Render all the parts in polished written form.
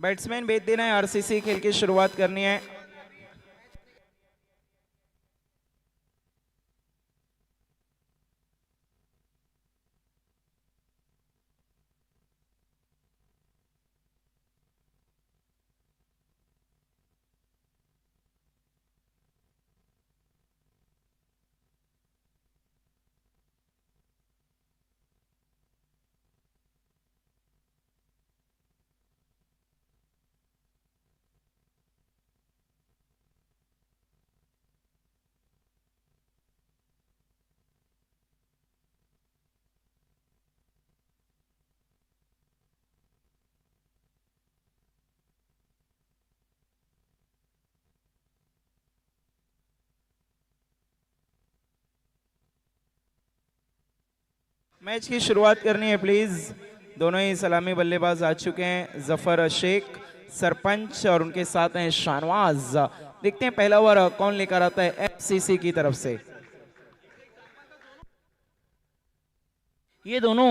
Batsman भेज देना है, आरसीसी खेल की शुरुआत करनी है। मैच की शुरुआत करनी है प्लीज। दोनों ही सलामी बल्लेबाज आ चुके हैं, जफर शेख सरपंच और उनके साथ हैं शाहनवाज। देखते हैं पहला ओवर कौन लेकर आता है एफसीसी की तरफ से। ये दोनों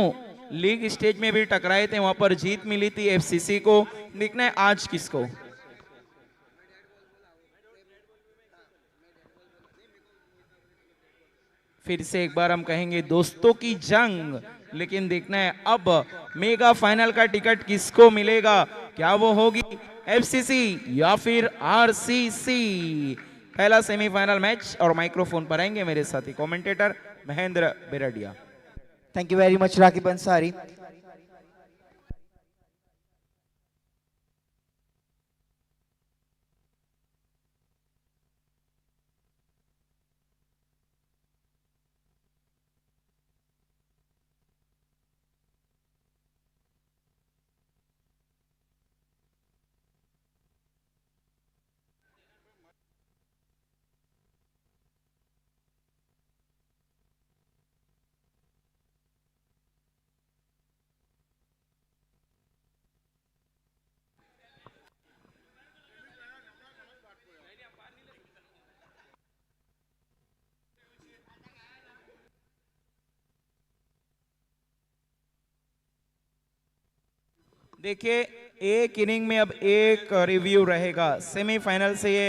लीग स्टेज में भी टकराए थे, वहां पर जीत मिली थी एफसीसी को। देखना है आज किसको। फिर से एक बार हम कहेंगे दोस्तों की जंग, लेकिन देखना है अब मेगा फाइनल का टिकट किसको मिलेगा। क्या वो होगी एफसीसी या फिर आरसीसी। पहला सेमीफाइनल मैच और माइक्रोफोन पर आएंगे मेरे साथी commentator Mahendra Berdiya. Thank you very much Rakib Ansari. देखिए एक इनिंग में अब एक रिव्यू रहेगा। सेमीफाइनल से ये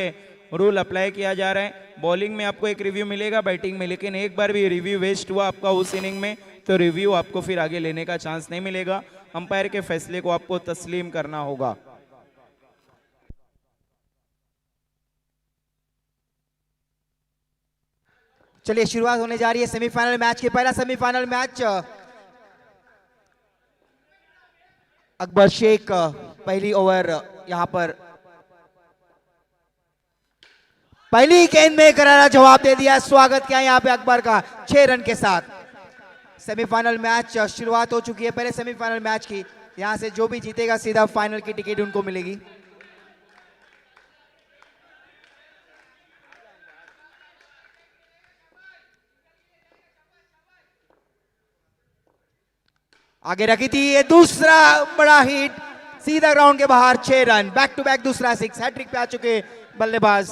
रूल अप्लाई किया जा रहा है। बॉलिंग में आपको एक रिव्यू मिलेगा, बैटिंग में, लेकिन एक बार भी रिव्यू वेस्ट हुआ आपका उस इनिंग में तो रिव्यू आपको फिर आगे लेने का चांस नहीं मिलेगा। अंपायर के फैसले को आपको तस्लीम करना होगा। चलिए शुरुआत होने जा रही है सेमीफाइनल मैच की। पहला सेमीफाइनल मैच अकबर शेख पहली ओवर यहां पर पहली गेंद में करारा जवाब दे दिया। स्वागत किया यहां पे अकबर का 6 रन के साथ। सेमीफाइनल मैच शुरुआत हो चुकी है पहले सेमीफाइनल मैच की। यहां से जो भी जीतेगा सीधा फाइनल की टिकट उनको मिलेगी। आगे रखी थी ये दूसरा बड़ा हिट, सीधा ग्राउंड के बाहर 6 रन। बैक टू बैक दूसरा 6, हैट्रिक पे आ चुके बल्लेबाज।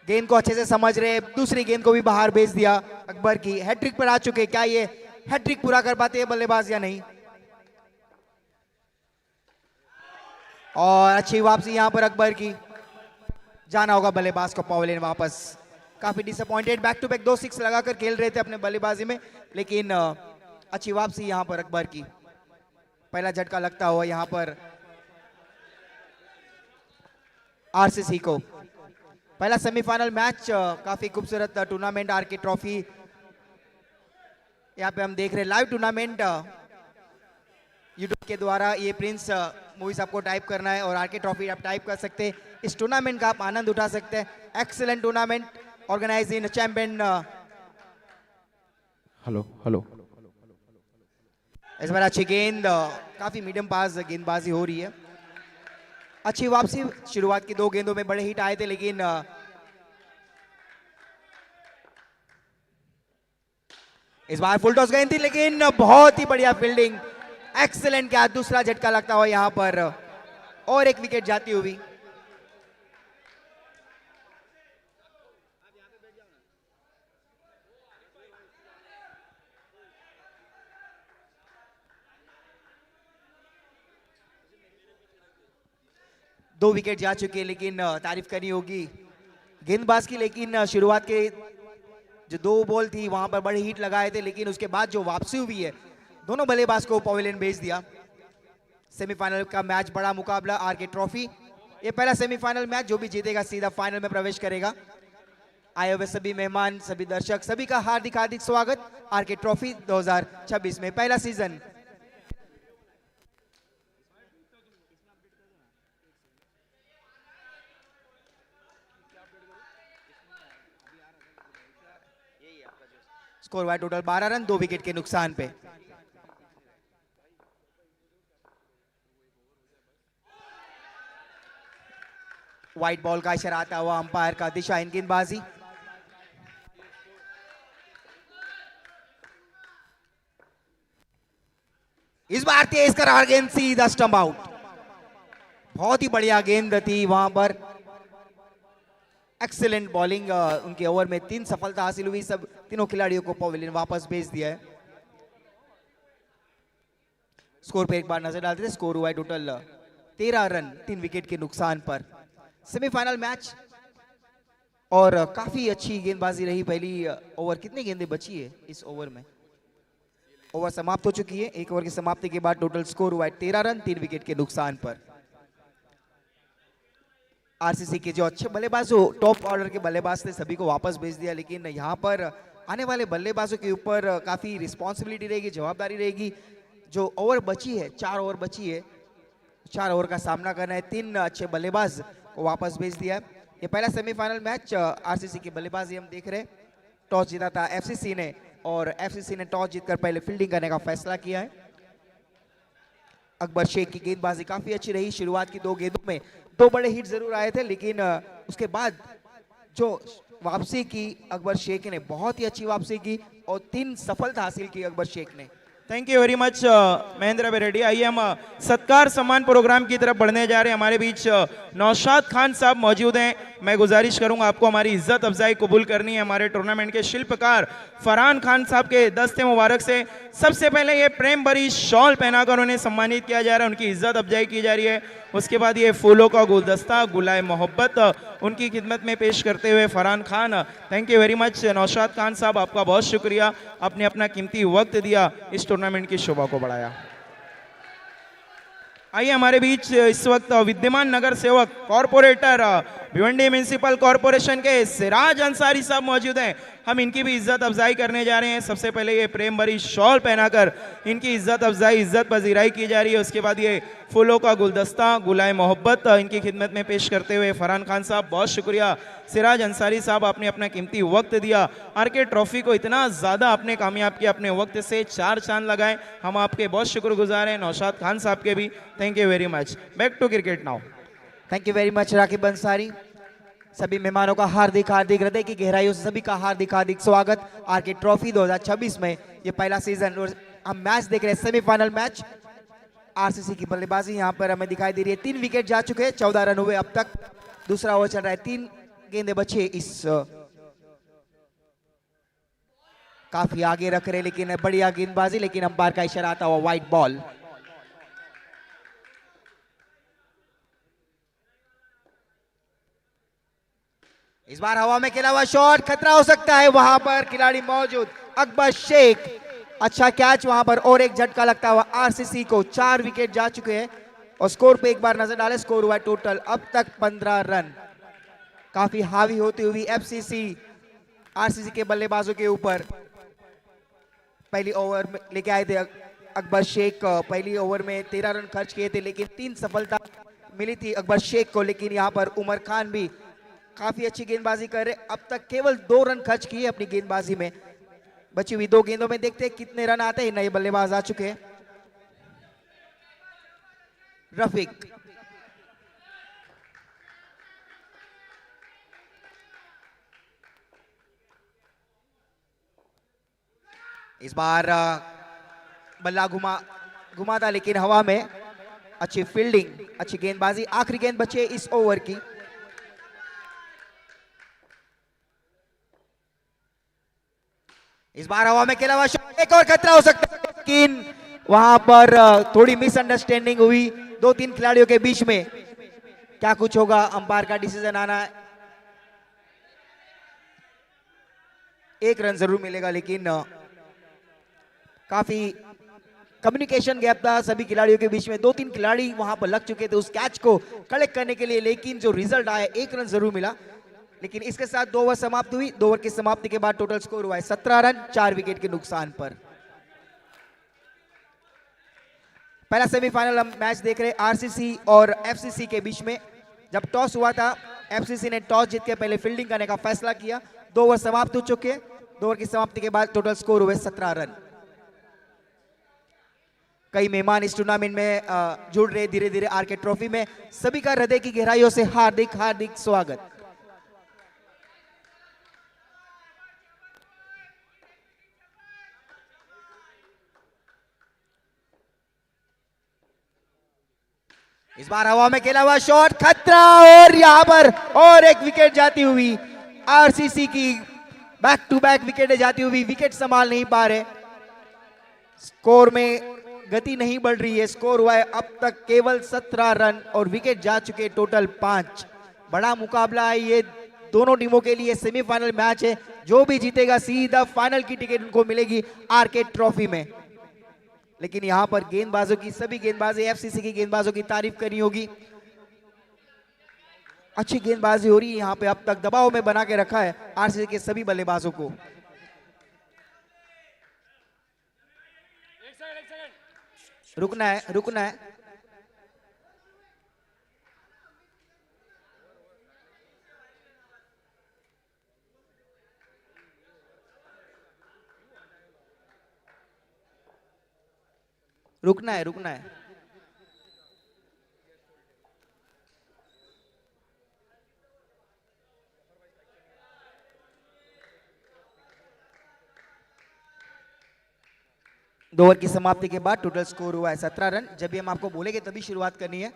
गेंद को अच्छे से समझ रहे, दूसरी गेंद को भी बाहर भेज दिया अकबर की। हैट्रिक पर आ चुके, क्या ये हैट्रिक पूरा कर पाते हैं बल्लेबाज या नहीं। और अच्छी वापसी यहां पर अकबर की। जाना होगा बल्लेबाज को पवेलियन वापस। काफी डिसअपॉइंटेड, बैक टू बैक 2 6 लगाकर खेल रहे थे अपने बल्लेबाजी में, लेकिन अच्छी वापसी यहां पर अकबर की। पहला झटका लगता हुआ यहां पर आरसीसी को। पहला सेमीफाइनल मैच, काफी खूबसूरत टूर्नामेंट आरके ट्रॉफी। यहाँ पे हम देख रहे हैं लाइव टूर्नामेंट यूट्यूब के द्वारा। ये प्रिंस मूवीज आपको टाइप करना है और आरके ट्रॉफी आप टाइप कर सकते हैं। इस टूर्नामेंट का आप आनंद उठा सकते हैं। एक्सीलेंट टूर्नामेंट ऑर्गेनाइज इन चैंपियन। Hello hello. इस बार अच्छी गेंद, काफी मीडियम पास गेंदबाजी हो रही है। अच्छी वापसी। शुरुआत की 2 गेंदों में बड़े हिट आए थे, लेकिन इस बार फुल टॉस गेंद थी, लेकिन बहुत ही बढ़िया फील्डिंग। एक्सीलेंट क्या दूसरा झटका लगता हुआ यहां पर और एक विकेट जाती हुई। 2 विकेट जा चुके हैं, लेकिन तारीफ करनी होगी गेंदबाज की। लेकिन शुरुआत के जो 2 बॉल थी वहां पर बड़े हिट लगाए थे, लेकिन उसके बाद जो वापसी हुई है दोनों बल्लेबाज को पवेलियन भेज दिया। सेमीफाइनल का मैच, बड़ा मुकाबला, आरके ट्रॉफी। ये पहला सेमीफाइनल मैच, जो भी जीतेगा सीधा फाइनल में प्रवेश करेगा। आए हुए सभी मेहमान, सभी दर्शक, सभी का हार्दिक हार्दिक स्वागत आरके ट्रॉफी 2026 में, पहला सीजन। स्कोर हुआ टोटल 12 रन, 2 विकेट के नुकसान पे। व्हाइट बॉल का इशारा आता हुआ अंपायर का दिशा इन गेंदबाजी। इस बार तेज करार गेंद, सीधा स्टंप आउट। बहुत ही बढ़िया गेंद थी वहां पर, एक्सीलेंट बॉलिंग। उनके ओवर में 3 सफलता हासिल हुई, सब तीनों खिलाड़ियों को पवेलियन वापस भेज दिया है। स्कोर पे एक बार नजर डालते थे। स्कोर हुआ है टोटल 13 रन, 3 विकेट के नुकसान पर। सेमीफाइनल मैच और काफी अच्छी गेंदबाजी रही। पहली ओवर, कितनी गेंदें बची है इस ओवर में? ओवर समाप्त हो चुकी है। एक ओवर की समाप्ति के बाद टोटल स्कोर हुआ है 13 रन, 3 विकेट के नुकसान पर। आरसीसी के जो अच्छे बल्लेबाज, जो टॉप ऑर्डर के बल्लेबाज थे, सभी को वापस भेज दिया। लेकिन यहाँ पर आने वाले बल्लेबाजों के ऊपर काफी रिस्पॉन्सिबिलिटी रहेगी, जवाबदारी रहेगी। जो ओवर बची है, 4 ओवर बची है, 4 ओवर का सामना करना है। 3 अच्छे बल्लेबाज को वापस भेज दिया है। ये पहला सेमीफाइनल मैच आरसीसी की बल्लेबाजी हम देख रहे हैं। टॉस जीता था एफसीसी ने, और एफसीसी ने टॉस जीतकर पहले फील्डिंग करने का फैसला किया है। अकबर शेख की गेंदबाजी काफी अच्छी रही। शुरुआत की 2 गेंदों में 2 बड़े हिट जरूर आए थे, लेकिन उसके बाद जो वापसी की अकबर शेख ने, बहुत ही अच्छी वापसी की और 3 सफलता हासिल की अकबर शेख ने। Thank you very much Mahendra Bereddy. आइए हम सत्कार सम्मान प्रोग्राम की तरफ बढ़ने जा रहे हैं। हमारे बीच नौशाद खान साहब मौजूद हैं। मैं गुजारिश करूंगा आपको हमारी इज्जत अफजाई कबूल करनी है। हमारे टूर्नामेंट के शिल्पकार फरहान खान साहब के दस्ते मुबारक से सबसे पहले ये प्रेम भरी शॉल पहनाकर उन्हें सम्मानित किया जा रहा है, उनकी इज्जत अफजाई की जा रही है। उसके बाद ये फूलों का गुलदस्ता, गुलाए मोहब्बत उनकी खिदमत में पेश करते हुए Farhan Khan. Thank you very much Naushad Khan साहब, आपका बहुत शुक्रिया, आपने अपना कीमती वक्त दिया, इस टूर्नामेंट की शोभा को बढ़ाया। आइए हमारे बीच इस वक्त विद्यमान नगर सेवक कॉरपोरेटर भिवंडी म्युनिसिपल कॉरपोरेशन के सिराज अंसारी साहब मौजूद हैं। हम इनकी भी इज्जत अफजाई करने जा रहे हैं। सबसे पहले ये प्रेम भरी शॉल पहनाकर इनकी इज्जत अफजाई, इज्जत पजीराई की जा रही है। उसके बाद ये फूलों का गुलदस्ता, गुलाए मोहब्बत इनकी खिदमत में पेश करते हुए फरहान खान साहब, बहुत शुक्रिया। सिराज अंसारी साहब, आपने अपना कीमती वक्त दिया, आरके ट्रॉफी को इतना ज़्यादा आपने कामयाब किया, अपने वक्त से 4 चांद लगाए। हम आपके बहुत शुक्रगुजार हैं। नौशाद खान साहब के भी thank you very much. Back to cricket now. Thank you very much Rakib Ansari. सभी मेहमानों का हार्दिक हार्दिक, हृदय की गहराइयों से सभी का हार्दिक हार्दिक स्वागत आरके ट्रॉफी 2026 में। ये पहला सीजन और हम मैच देख रहे हैं, सेमीफाइनल मैच। आरसीसी की बल्लेबाजी यहाँ पर हमें दिखाई दे रही है। 3 विकेट जा चुके हैं, 14 रन हुए अब तक। दूसरा ओवर चल रहा है, 3 गेंदे बचे इस, काफी आगे रख रहे, लेकिन बढ़िया गेंदबाजी, लेकिन अंपायर का इशारा आता हुआ व्हाइट बॉल। इस बार हवा में खेला हुआ शॉट, खतरा हो सकता है, वहां पर खिलाड़ी मौजूद अकबर शेख, अच्छा कैच वहां पर, और एक झटका लगता हुआ आरसीसी को। 4 विकेट जा चुके हैं और स्कोर पे एक बार नजर डालें। स्कोर हुआ टोटल अब तक 15 रन। काफी हावी होती हुई एफसीसी आरसीसी के बल्लेबाजों के ऊपर। पहली ओवर में लेके आए थे अकबर शेख, पहली ओवर में 13 रन खर्च किए थे, लेकिन 3 सफलता मिली थी अकबर शेख को। लेकिन यहाँ पर उमर खान भी काफी अच्छी गेंदबाजी कर रहे, अब तक केवल 2 रन खर्च किए अपनी गेंदबाजी में। बची हुई 2 गेंदों में देखते हैं कितने रन आते हैं। नए बल्लेबाज आ चुके हैं। रफीक, इस बार बल्ला घुमा था, लेकिन हवा में। अच्छी फील्डिंग, अच्छी गेंदबाजी। आखिरी गेंद बची है इस ओवर की। इस बार हवा में खेला हुआ शॉट, एक और खतरा हो सकता है, लेकिन वहां पर थोड़ी मिसअंडरस्टैंडिंग हुई 2-3 खिलाड़ियों के बीच में। क्या कुछ होगा, अंपायर का डिसीजन आना है। 1 रन जरूर मिलेगा, लेकिन काफी कम्युनिकेशन गैप था सभी खिलाड़ियों के बीच में। 2-3 खिलाड़ी वहां पर लग चुके थे उस कैच को कलेक्ट करने के लिए, लेकिन जो रिजल्ट आया 1 रन जरूर मिला। लेकिन इसके साथ 2 ओवर समाप्त हुई। 2 ओवर की समाप्ति के बाद टोटल स्कोर हुआ है 17 रन 4 विकेट के नुकसान पर। पहला सेमीफाइनल हम मैच देख रहे आरसीसी और एफसीसी के बीच में। जब टॉस हुआ था, एफसीसी ने टॉस जीत के पहले फील्डिंग करने का फैसला किया। 2 ओवर समाप्त हो चुके। 2 ओवर की समाप्ति के बाद टोटल स्कोर हुए 17 रन। कई मेहमान इस टूर्नामेंट में जुड़ रहे धीरे धीरे आरके ट्रॉफी में। सभी का हृदय की गहराइयों से हार्दिक हार्दिक स्वागत। इस बार हवा में खेला हुआ शॉट खतरा, और यहां पर और एक विकेट जाती हुई। आरसीसी की बैक टू बैक विकेटें जाती हुई, विकेट संभाल नहीं पा रहे। स्कोर में गति नहीं बढ़ रही है। स्कोर हुआ है अब तक केवल 17 रन और विकेट जा चुके टोटल 5। बड़ा मुकाबला है ये दोनों टीमों के लिए। सेमीफाइनल मैच है। जो भी जीतेगा सीधा फाइनल की टिकट उनको मिलेगी आरके ट्रॉफी में। लेकिन यहां पर गेंदबाजों की, सभी गेंदबाजी एफसीसी की गेंदबाजों की तारीफ करनी होगी। अच्छी गेंदबाजी हो रही है यहां पे। अब तक दबाव में बना के रखा है आरसीसी के सभी बल्लेबाजों को। रुकना है, रुकना है। रुकना है, रुकना है। दो ओवर की समाप्ति के बाद टोटल स्कोर हुआ है 17 रन। जब भी हम आपको बोलेंगे तभी शुरुआत करनी है।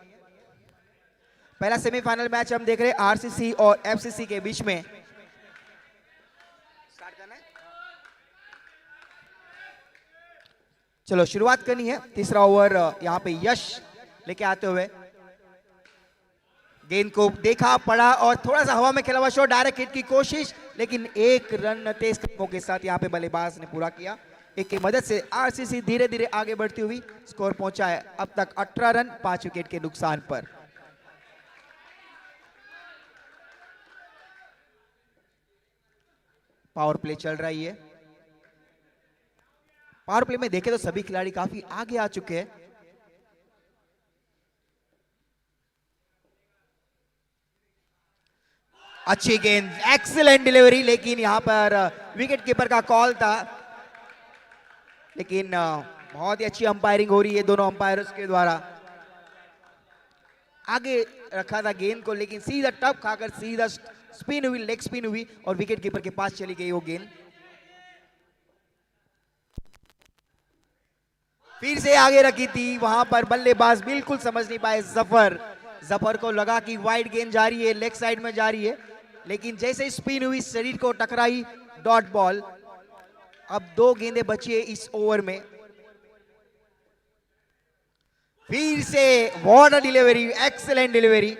पहला सेमीफाइनल मैच हम देख रहे हैं आरसीसी और एफसीसी के बीच में। स्टार्ट करना है, चलो शुरुआत करनी है। तीसरा ओवर यहां पे यश लेके आते हुए। गेंद को देखा, पड़ा और थोड़ा सा हवा में खेला हुआ शॉट, डायरेक्ट हिट की कोशिश, लेकिन 1 रन तेज कदमों के साथ यहां पे बल्लेबाज ने पूरा किया। एक की मदद से आरसीसी धीरे धीरे आगे बढ़ती हुई स्कोर पहुंचा है अब तक 18 रन 5 विकेट के नुकसान पर। पावर प्ले चल रही है। पावर प्ले में देखें तो सभी खिलाड़ी काफी आगे आ चुके हैं। अच्छी गेंद, एक्सीलेंट डिलीवरी, लेकिन यहां पर विकेट कीपर का कॉल था। लेकिन बहुत ही अच्छी अंपायरिंग हो रही है दोनों अंपायर्स के द्वारा। आगे रखा था गेंद को, लेकिन सीधा टप खाकर सीधा स्पिन हुई, लेग स्पिन हुई और विकेट कीपर के पास चली गई वो गेंद। फिर से आगे रखी थी, वहां पर बल्लेबाज बिल्कुल समझ नहीं पाए। जफर को लगा कि वाइड गेंद जा रही है, लेग साइड में जा रही है, लेकिन जैसे स्पिन हुई शरीर को टकराई, डॉट बॉल। अब 2 गेंदें बची है इस ओवर में। फिर से what a delivery, excellent delivery,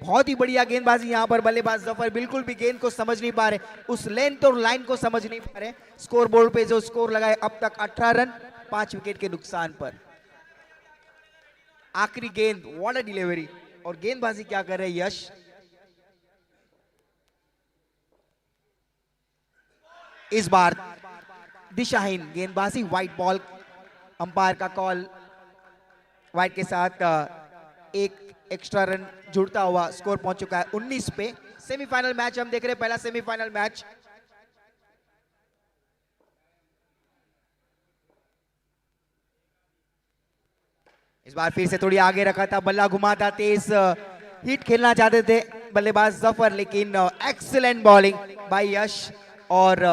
बहुत ही बढ़िया गेंदबाजी यहां पर। बल्लेबाज जफर बिल्कुल भी गेंद को समझ नहीं पा रहे, उस लेंथ और लाइन को समझ नहीं पा रहे। स्कोर बोर्ड पे जो स्कोर लगाए अब तक 18 रन 5 विकेट के नुकसान पर। आखिरी गेंद, व्हाट अ डिलीवरी, और गेंदबाजी क्या कर रहे यश। इस बार दिशाहीन गेंदबाजी, व्हाइट बॉल, अंपायर का कॉल। व्हाइट के साथ एक एक्स्ट्रा रन जुड़ता हुआ स्कोर पहुंच चुका है 19 पे। सेमीफाइनल मैच हम देख रहे हैं, पहला सेमीफाइनल मैच। इस बार फिर से थोड़ी आगे रखा था, बल्ला घुमा था, तेज हिट खेलना चाहते थे बल्लेबाज जफर, लेकिन एक्सीलेंट बॉलिंग बाय यश। और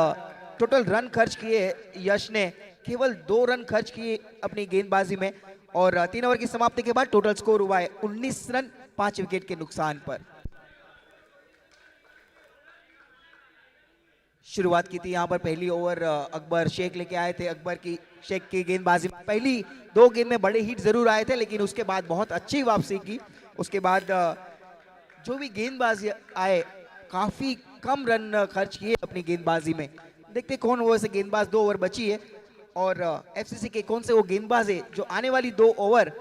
टोटल रन खर्च किए यश ने, केवल 2 रन खर्च किए अपनी गेंदबाजी में। और 3 ओवर की समाप्ति के बाद टोटल स्कोर हुआ है 19 रन 5 विकेट के नुकसान पर। शुरुआत की थी यहां पर पहली ओवर अकबर शेख लेके आए थे। अकबर की शेख की गेंदबाजी पहली 2 गेंद में बड़े हिट जरूर आए थे, लेकिन उसके बाद बहुत अच्छी वापसी की। उसके बाद जो भी गेंदबाज आए काफी कम रन खर्च किए अपनी गेंदबाजी में। देखते कौन वो ऐसे गेंदबाज, 2 ओवर बची है और एफसीसी के कौन से वो गेंदबाज है जो आने वाली 2 ओवर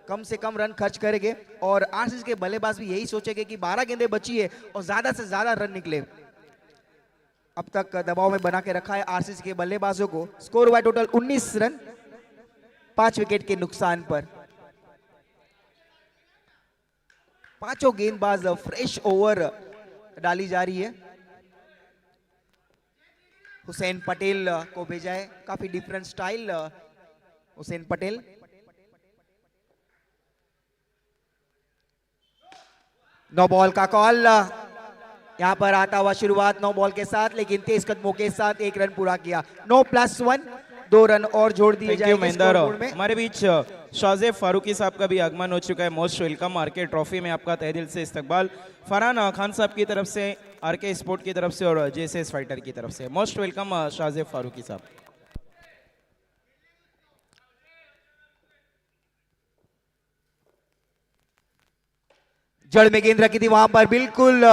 कम से कम रन खर्च करेंगे। और आरसीसी के बल्लेबाज भी यही सोचेंगे कि 12 गेंदें बची है और ज्यादा से ज्यादा रन निकले। अब तक दबाव में बना के रखा है आरसीसी के बल्लेबाजों को। स्कोर हुआ टोटल 19 रन 5 विकेट के नुकसान पर। पांचों गेंदबाज फ्रेश ओवर डाली जा रही है। हुसैन पटेल को भेजा है, काफी different style Hussain Patel. No ball का कॉल यहां पर आता हुआ शुरुआत 9 बॉल के साथ, लेकिन तेज कदमों के साथ 1 रन पूरा किया। 9+1 2 रन और जोड़ दिए जाएंगे स्कोरबोर्ड में। हमारे बीच शाहजेब फारूकी साहब का भी आगमन हो चुका है। मोस्ट वेलकम आरके ट्रॉफी में आपका तहे दिल से इस्तकबाल। फरहान खान साहब की तरफ से, आरके स्पोर्ट की तरफ से और जेएसएस फाइटर की तरफ से मोस्ट वेलकम शाहजेब फारूकी साहब। जड़ में गेंद रखी थी, वहां पर बिल्कुल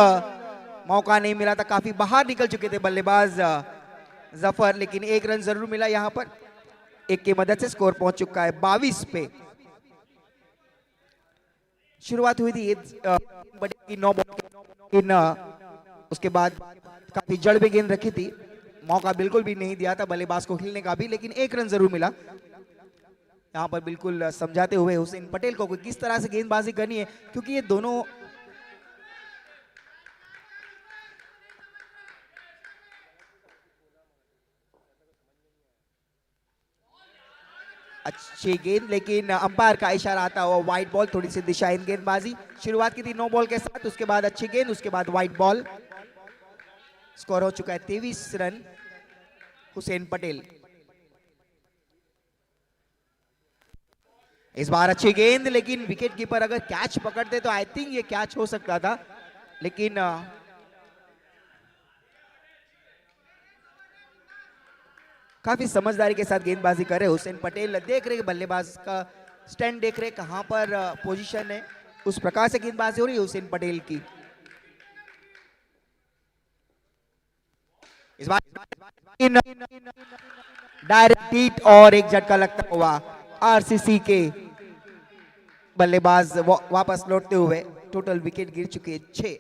मौका नहीं मिला था, काफी बाहर निकल चुके थे बल्लेबाज जफर, लेकिन 1 रन जरूर मिला यहां पर। 1 की मदद से स्कोर पहुंच चुका है 22 पे। शुरुआत हुई थी 9 बॉल, उसके बाद काफी जड़ में गेंद रखी थी, मौका बिल्कुल भी नहीं दिया था बल्लेबाज को खेलने का भी, लेकिन 1 रन जरूर मिला। यहाँ पर बिल्कुल समझाते हुए हुसैन पटेल को किस तरह से गेंदबाजी करनी है, क्योंकि ये दोनों अच्छी गेंद, लेकिन अंपायर का इशारा आता हुआ वाइट बॉल, थोड़ी सी दिशाहीन गेंदबाजी। शुरुआत की थी 9 बॉल के साथ, उसके बाद अच्छी गेंद, उसके बाद वाइट बॉल। स्कोर हो चुका है 23 रन हुसैन पटेल। इस बार अच्छी गेंद, लेकिन विकेट कीपर अगर कैच पकड़ते तो आई थिंक ये कैच हो सकता था, लेकिन काफी समझदारी के साथ गेंदबाजी कर रहे हुसैन पटेल। देख रहे बल्लेबाज का स्टैंड, देख रहे कहां पर पोजीशन है, उस प्रकार से गेंदबाजी हो रही है हुसैन पटेल की। इस बार डायरेक्ट हिट और एक झटका लगता हुआ आरसीसी के बल्लेबाज वापस लौटते हुए। टोटल विकेट गिर चुके 6।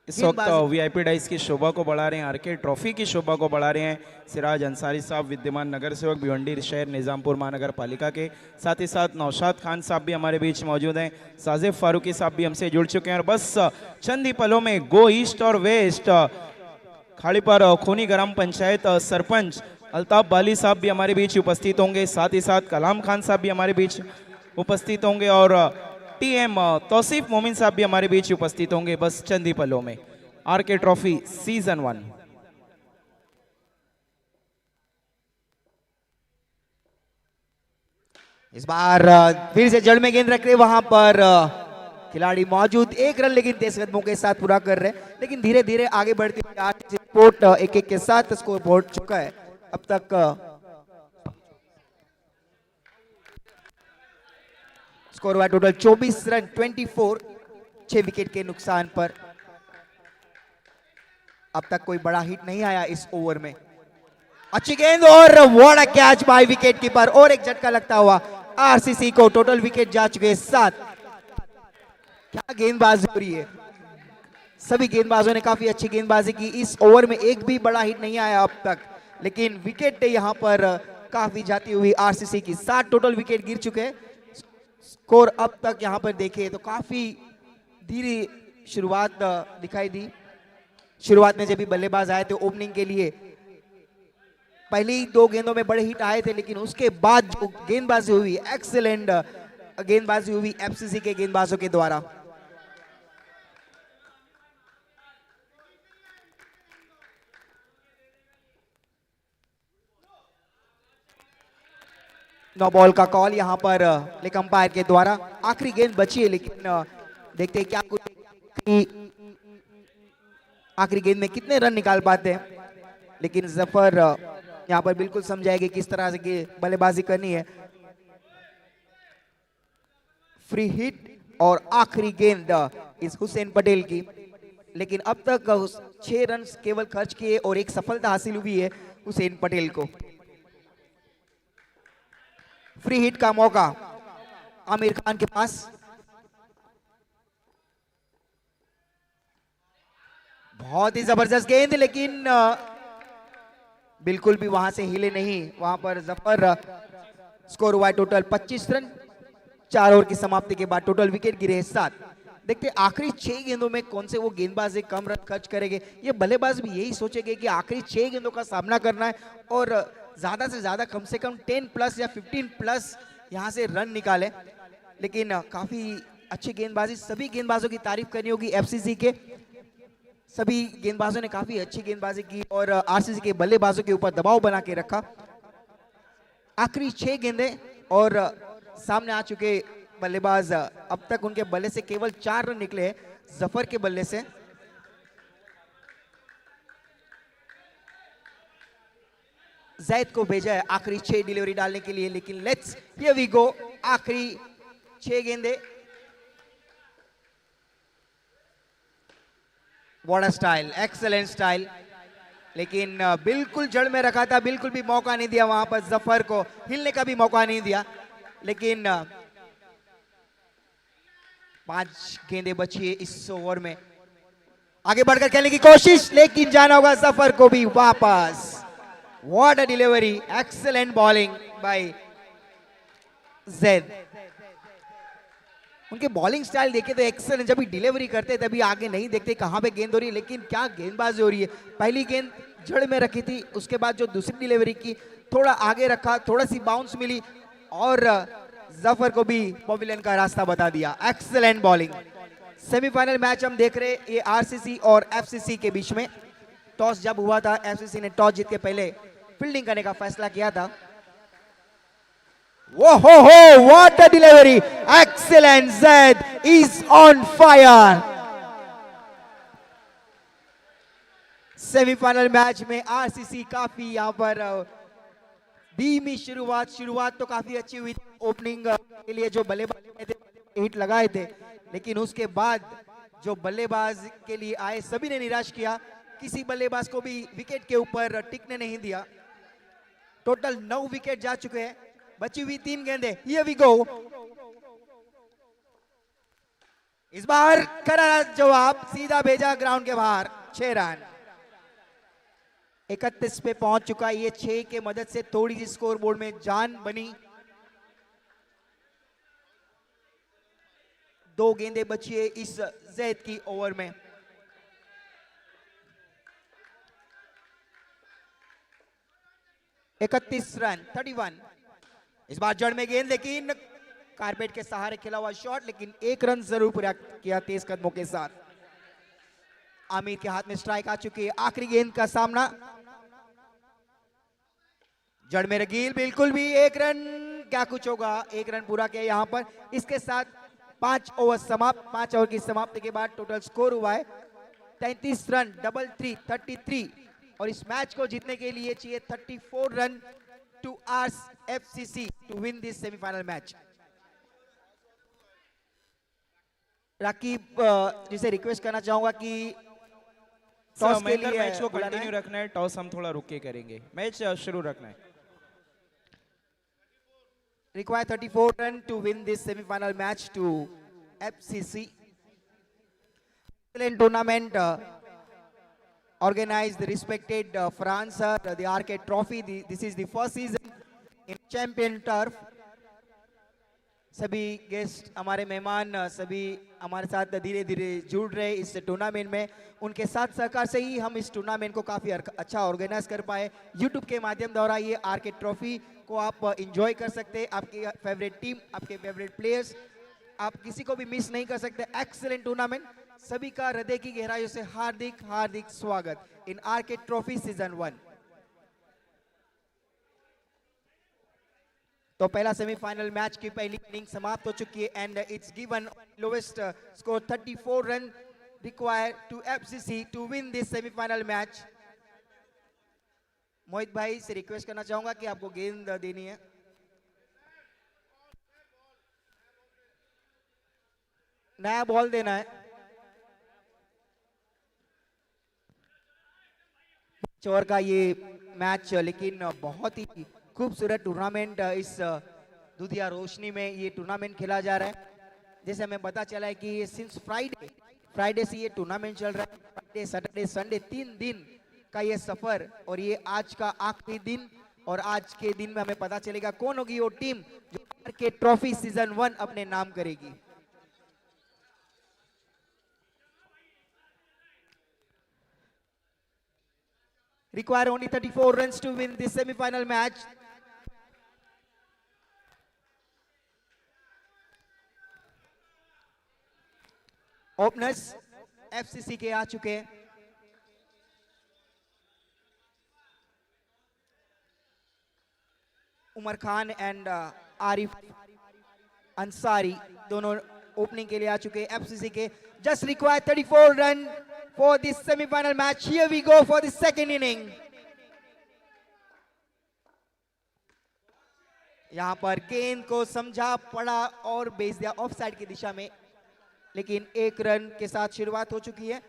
इस वक्त वीआईपी डाइस की शोभा को बढ़ा रहे हैं, आरके ट्रॉफी की शोभा को बढ़ा रहे हैं सिराज अंसारी साहब, विद्यमान नगर सेवक भिवंडी शहर निजामपुर महानगर पालिका के। साथ ही साथ नौशाद खान साहब भी हमारे बीच मौजूद हैं, साजिब फारूकी साहब भी हमसे जुड़ चुके हैं। और बस चंद ही पलों में गो ईस्ट और वेस्ट खाड़ी पर खूनी ग्राम पंचायत सरपंच अल्ताफ बाली साहब भी हमारे बीच उपस्थित होंगे। साथ ही साथ कलाम खान साहब भी हमारे बीच उपस्थित होंगे और टीएम तौसीफ मोमिन साहब भी हमारे बीच उपस्थित होंगे बस चंद ही पलों में। RK trophy season 1। इस बार फिर से जड़ में गेंद रख रहे, वहां पर खिलाड़ी मौजूद। 1 रन लेकिन तेज कदमों के साथ पूरा कर रहे, लेकिन धीरे धीरे आगे बढ़ती हुई स्पोर्ट 1-1 के साथ स्कोर पहुंच चुका है अब तक। स्कोर हुआ टोटल 24 रन 24, 6 विकेट के नुकसान पर। अब तक कोई बड़ा हिट नहीं आया इस ओवर में। अच्छी गेंद और what a catch by wicket keeper, और एक झटका लगता हुआ आरसीसी को। टोटल विकेट जा चुके 7। क्या गेंदबाजी हो रही है, सभी गेंदबाजों ने काफी अच्छी गेंदबाजी की। इस ओवर में एक भी बड़ा हिट नहीं आया अब तक, लेकिन विकेट यहां पर काफी जाती हुई आरसीसी की। 7 टोटल विकेट गिर चुके हैं। स्कोर अब तक यहां पर देखें तो काफी धीरे शुरुआत दिखाई दी। शुरुआत में जब भी बल्लेबाज आए थे ओपनिंग के लिए, पहली 2 गेंदों में बड़े हिट आए थे, लेकिन उसके बाद जो गेंदबाजी हुई, एक्सीलेंट गेंदबाजी हुई एफसीसी के गेंदबाजों के द्वारा। नो बॉल का कॉल यहां पर लेग अंपायर के द्वारा। आखिरी गेंद बची है, लेकिन देखते हैं क्या कुछ आखिरी गेंद में कितने रन निकाल पाते हैं। लेकिन जफर यहां पर बिल्कुल समझाएंगे किस तरह से बल्लेबाजी करनी है। फ्री हिट और आखिरी गेंद इस हुसैन पटेल की, लेकिन अब तक 6 रन केवल खर्च किए और एक सफलता हासिल हुई है हुसैन पटेल को। फ्री हिट का मौका आमिर खान के पास। बहुत ही जबरदस्त गेंद, लेकिन बिल्कुल भी वहां से हिले नहीं। वहां पर जफर स्कोर हुआ है टोटल 25 रन। 4 ओवर की समाप्ति के बाद टोटल विकेट गिरे 7। देखते आखिरी 6 गेंदों में कौन से वो गेंदबाज एक कम रन खर्च करेंगे। ये बल्लेबाज भी यही सोचेंगे कि आखिरी 6 गेंदों का सामना करना है और ज्यादा से ज्यादा कम से कम 10 प्लस या 15 प्लस यहां से रन निकाले। लेकिन काफी अच्छी गेंदबाजी, सभी गेंदबाजों की तारीफ करनी होगी एफसीसी के। सभी गेंदबाजों ने काफी अच्छी गेंदबाजी की और आरसीसी के बल्लेबाजों के ऊपर दबाव बना के रखा। आखिरी 6 गेंदें और सामने आ चुके बल्लेबाज, अब तक उनके बल्ले से केवल 4 रन निकले हैं जफर के बल्ले से। जैद को भेजा है आखिरी 6 डिलीवरी डालने के लिए, लेकिन लेट्स हियर वी गो। आखिरी 6 गेंदें। What a style, excellent style, लेकिन बिल्कुल जड़ में रखा था, बिल्कुल भी मौका नहीं दिया वहां पर जफर को, हिलने का भी मौका नहीं दिया। लेकिन 5 गेंदें बची है इस ओवर में, आगे बढ़कर खेलने की कोशिश, लेकिन जाना होगा जफर को भी वापस। What a delivery, excellent bowling bye Zaid. उनके बॉलिंग स्टाइल देखे तो एक्सेलेंट, जब भी डिलीवरी करते तभी आगे नहीं देखते कहां पे गेंद हो रही है, लेकिन क्या गेंदबाजी हो रही है। पहली गेंद जड़ में रखी थी, उसके बाद जो दूसरी डिलीवरी की थोड़ा आगे रखा, थोड़ा सी बाउंस मिली और जफर को भी पवेलियन का रास्ता बता दिया। Excellent bowling. सेमीफाइनल मैच हम देख रहे, ये आरसीसी और एफसीसी के बीच में। टॉस जब हुआ था, एफसीसी ने टॉस जीत के पहले फील्डिंग करने का फैसला किया था। Whoa, what a delivery! Excellent, Zaid is on fire. Semifinal match में आरसीसी काफी यहां पर धीमी शुरुआत तो काफी अच्छी हुई थी। ओपनिंग के लिए जो बल्लेबाज थे हिट लगाए थे, लेकिन उसके बाद जो बल्लेबाज के लिए आए सभी ने निराश किया। किसी बल्लेबाज को भी विकेट के ऊपर टिकने नहीं दिया। टोटल 9 विकेट जा चुके हैं, बची हुई 3 गेंदें। Here we go. इस बार करारा जवाब, सीधा भेजा ग्राउंड के बाहर। 6 रन 31 पे पहुंच चुका है। ये 6 के मदद से थोड़ी सी स्कोर बोर्ड में जान बनी। 2 गेंदें बची है इस जैद की ओवर में। इकतीस रन 31। इस बार जड़ में गेंद, लेकिन कारपेट के सहारे खेला हुआ शॉट, लेकिन 1 रन जरूर पूरा किया तेज कदमों के साथ। आमिर के हाथ में स्ट्राइक आ चुकी है। आखिरी गेंद का सामना, जड़ में रगील, बिल्कुल भी 1 रन, क्या कुछ होगा। 1 रन पूरा किया यहां पर। इसके साथ 5 ओवर समाप्त। 5 ओवर की समाप्ति के बाद टोटल स्कोर हुआ है 33 रन, 33 और इस मैच को जीतने के लिए चाहिए 34 run to ask FCC to win this semi-final match. Rakip जिसे रिक्वेस्ट करना चाहूंगा कि टॉस के लिए मैच को कंटिन्यू रखना है, टॉस हम थोड़ा रुक के करेंगे, मैच शुरू रखना है। Require 34 run to win this semi-final match to FCC. Excellent tournament organized, respected France, the Arcade Trophy. This is the first season in Champion Turf. सभी गेस्ट, हमारे मेहमान सभी हमारे साथ धीरे धीरे जुड़ रहे इस टूर्नामेंट में। उनके साथ सहकार से ही हम इस टूर्नामेंट को काफ़ी अच्छा ऑर्गेनाइज कर पाए। यूट्यूब के माध्यम द्वारा ये आरके ट्रॉफी को आप एंजॉय कर सकते हैं। आपकी फेवरेट टीम, आपके फेवरेट प्लेयर्स, आप किसी को भी मिस नहीं कर सकते। एक्सीलेंट टूर्नामेंट, सभी का हृदय की गहराइयों से हार्दिक हार्दिक स्वागत इन आरके ट्रॉफी सीजन 1। तो पहला सेमीफाइनल मैच की पहली इनिंग समाप्त हो चुकी है and it's given lowest score 34 run required to FCC to win this semifinal match. Mohit भाई से रिक्वेस्ट करना चाहूंगा कि आपको गेंद देनी है। नया बॉल देना है। चोर का ये मैच, लेकिन बहुत ही खूबसूरत टूर्नामेंट इस दुधिया रोशनी में ये टूर्नामेंट खेला जा रहा है। जैसे हमें पता चला है कि ये सिंस फ्राइडे से ये टूर्नामेंट चल रहा है। फ्राइडे सैटरडे संडे 3 दिन का ये सफर, और ये आज का आखिरी दिन। और आज के दिन में हमें पता चलेगा कौन होगी वो टीम जो के ट्रॉफी सीजन 1 अपने नाम करेगी। Require only 34 runs to win this semi-final match. Openers FCC के आ चुके हैं। उमर खान एंड आरिफ अंसारी दोनों ओपनिंग के लिए आ चुके हैं एफसीसी के। Just require 34 run for this semi-final match. Here we go for the second inning. यहां पर गेंद को समझा पड़ा और भेज दिया ऑफ साइड की दिशा में, लेकिन 1 रन के साथ शुरुआत हो चुकी है।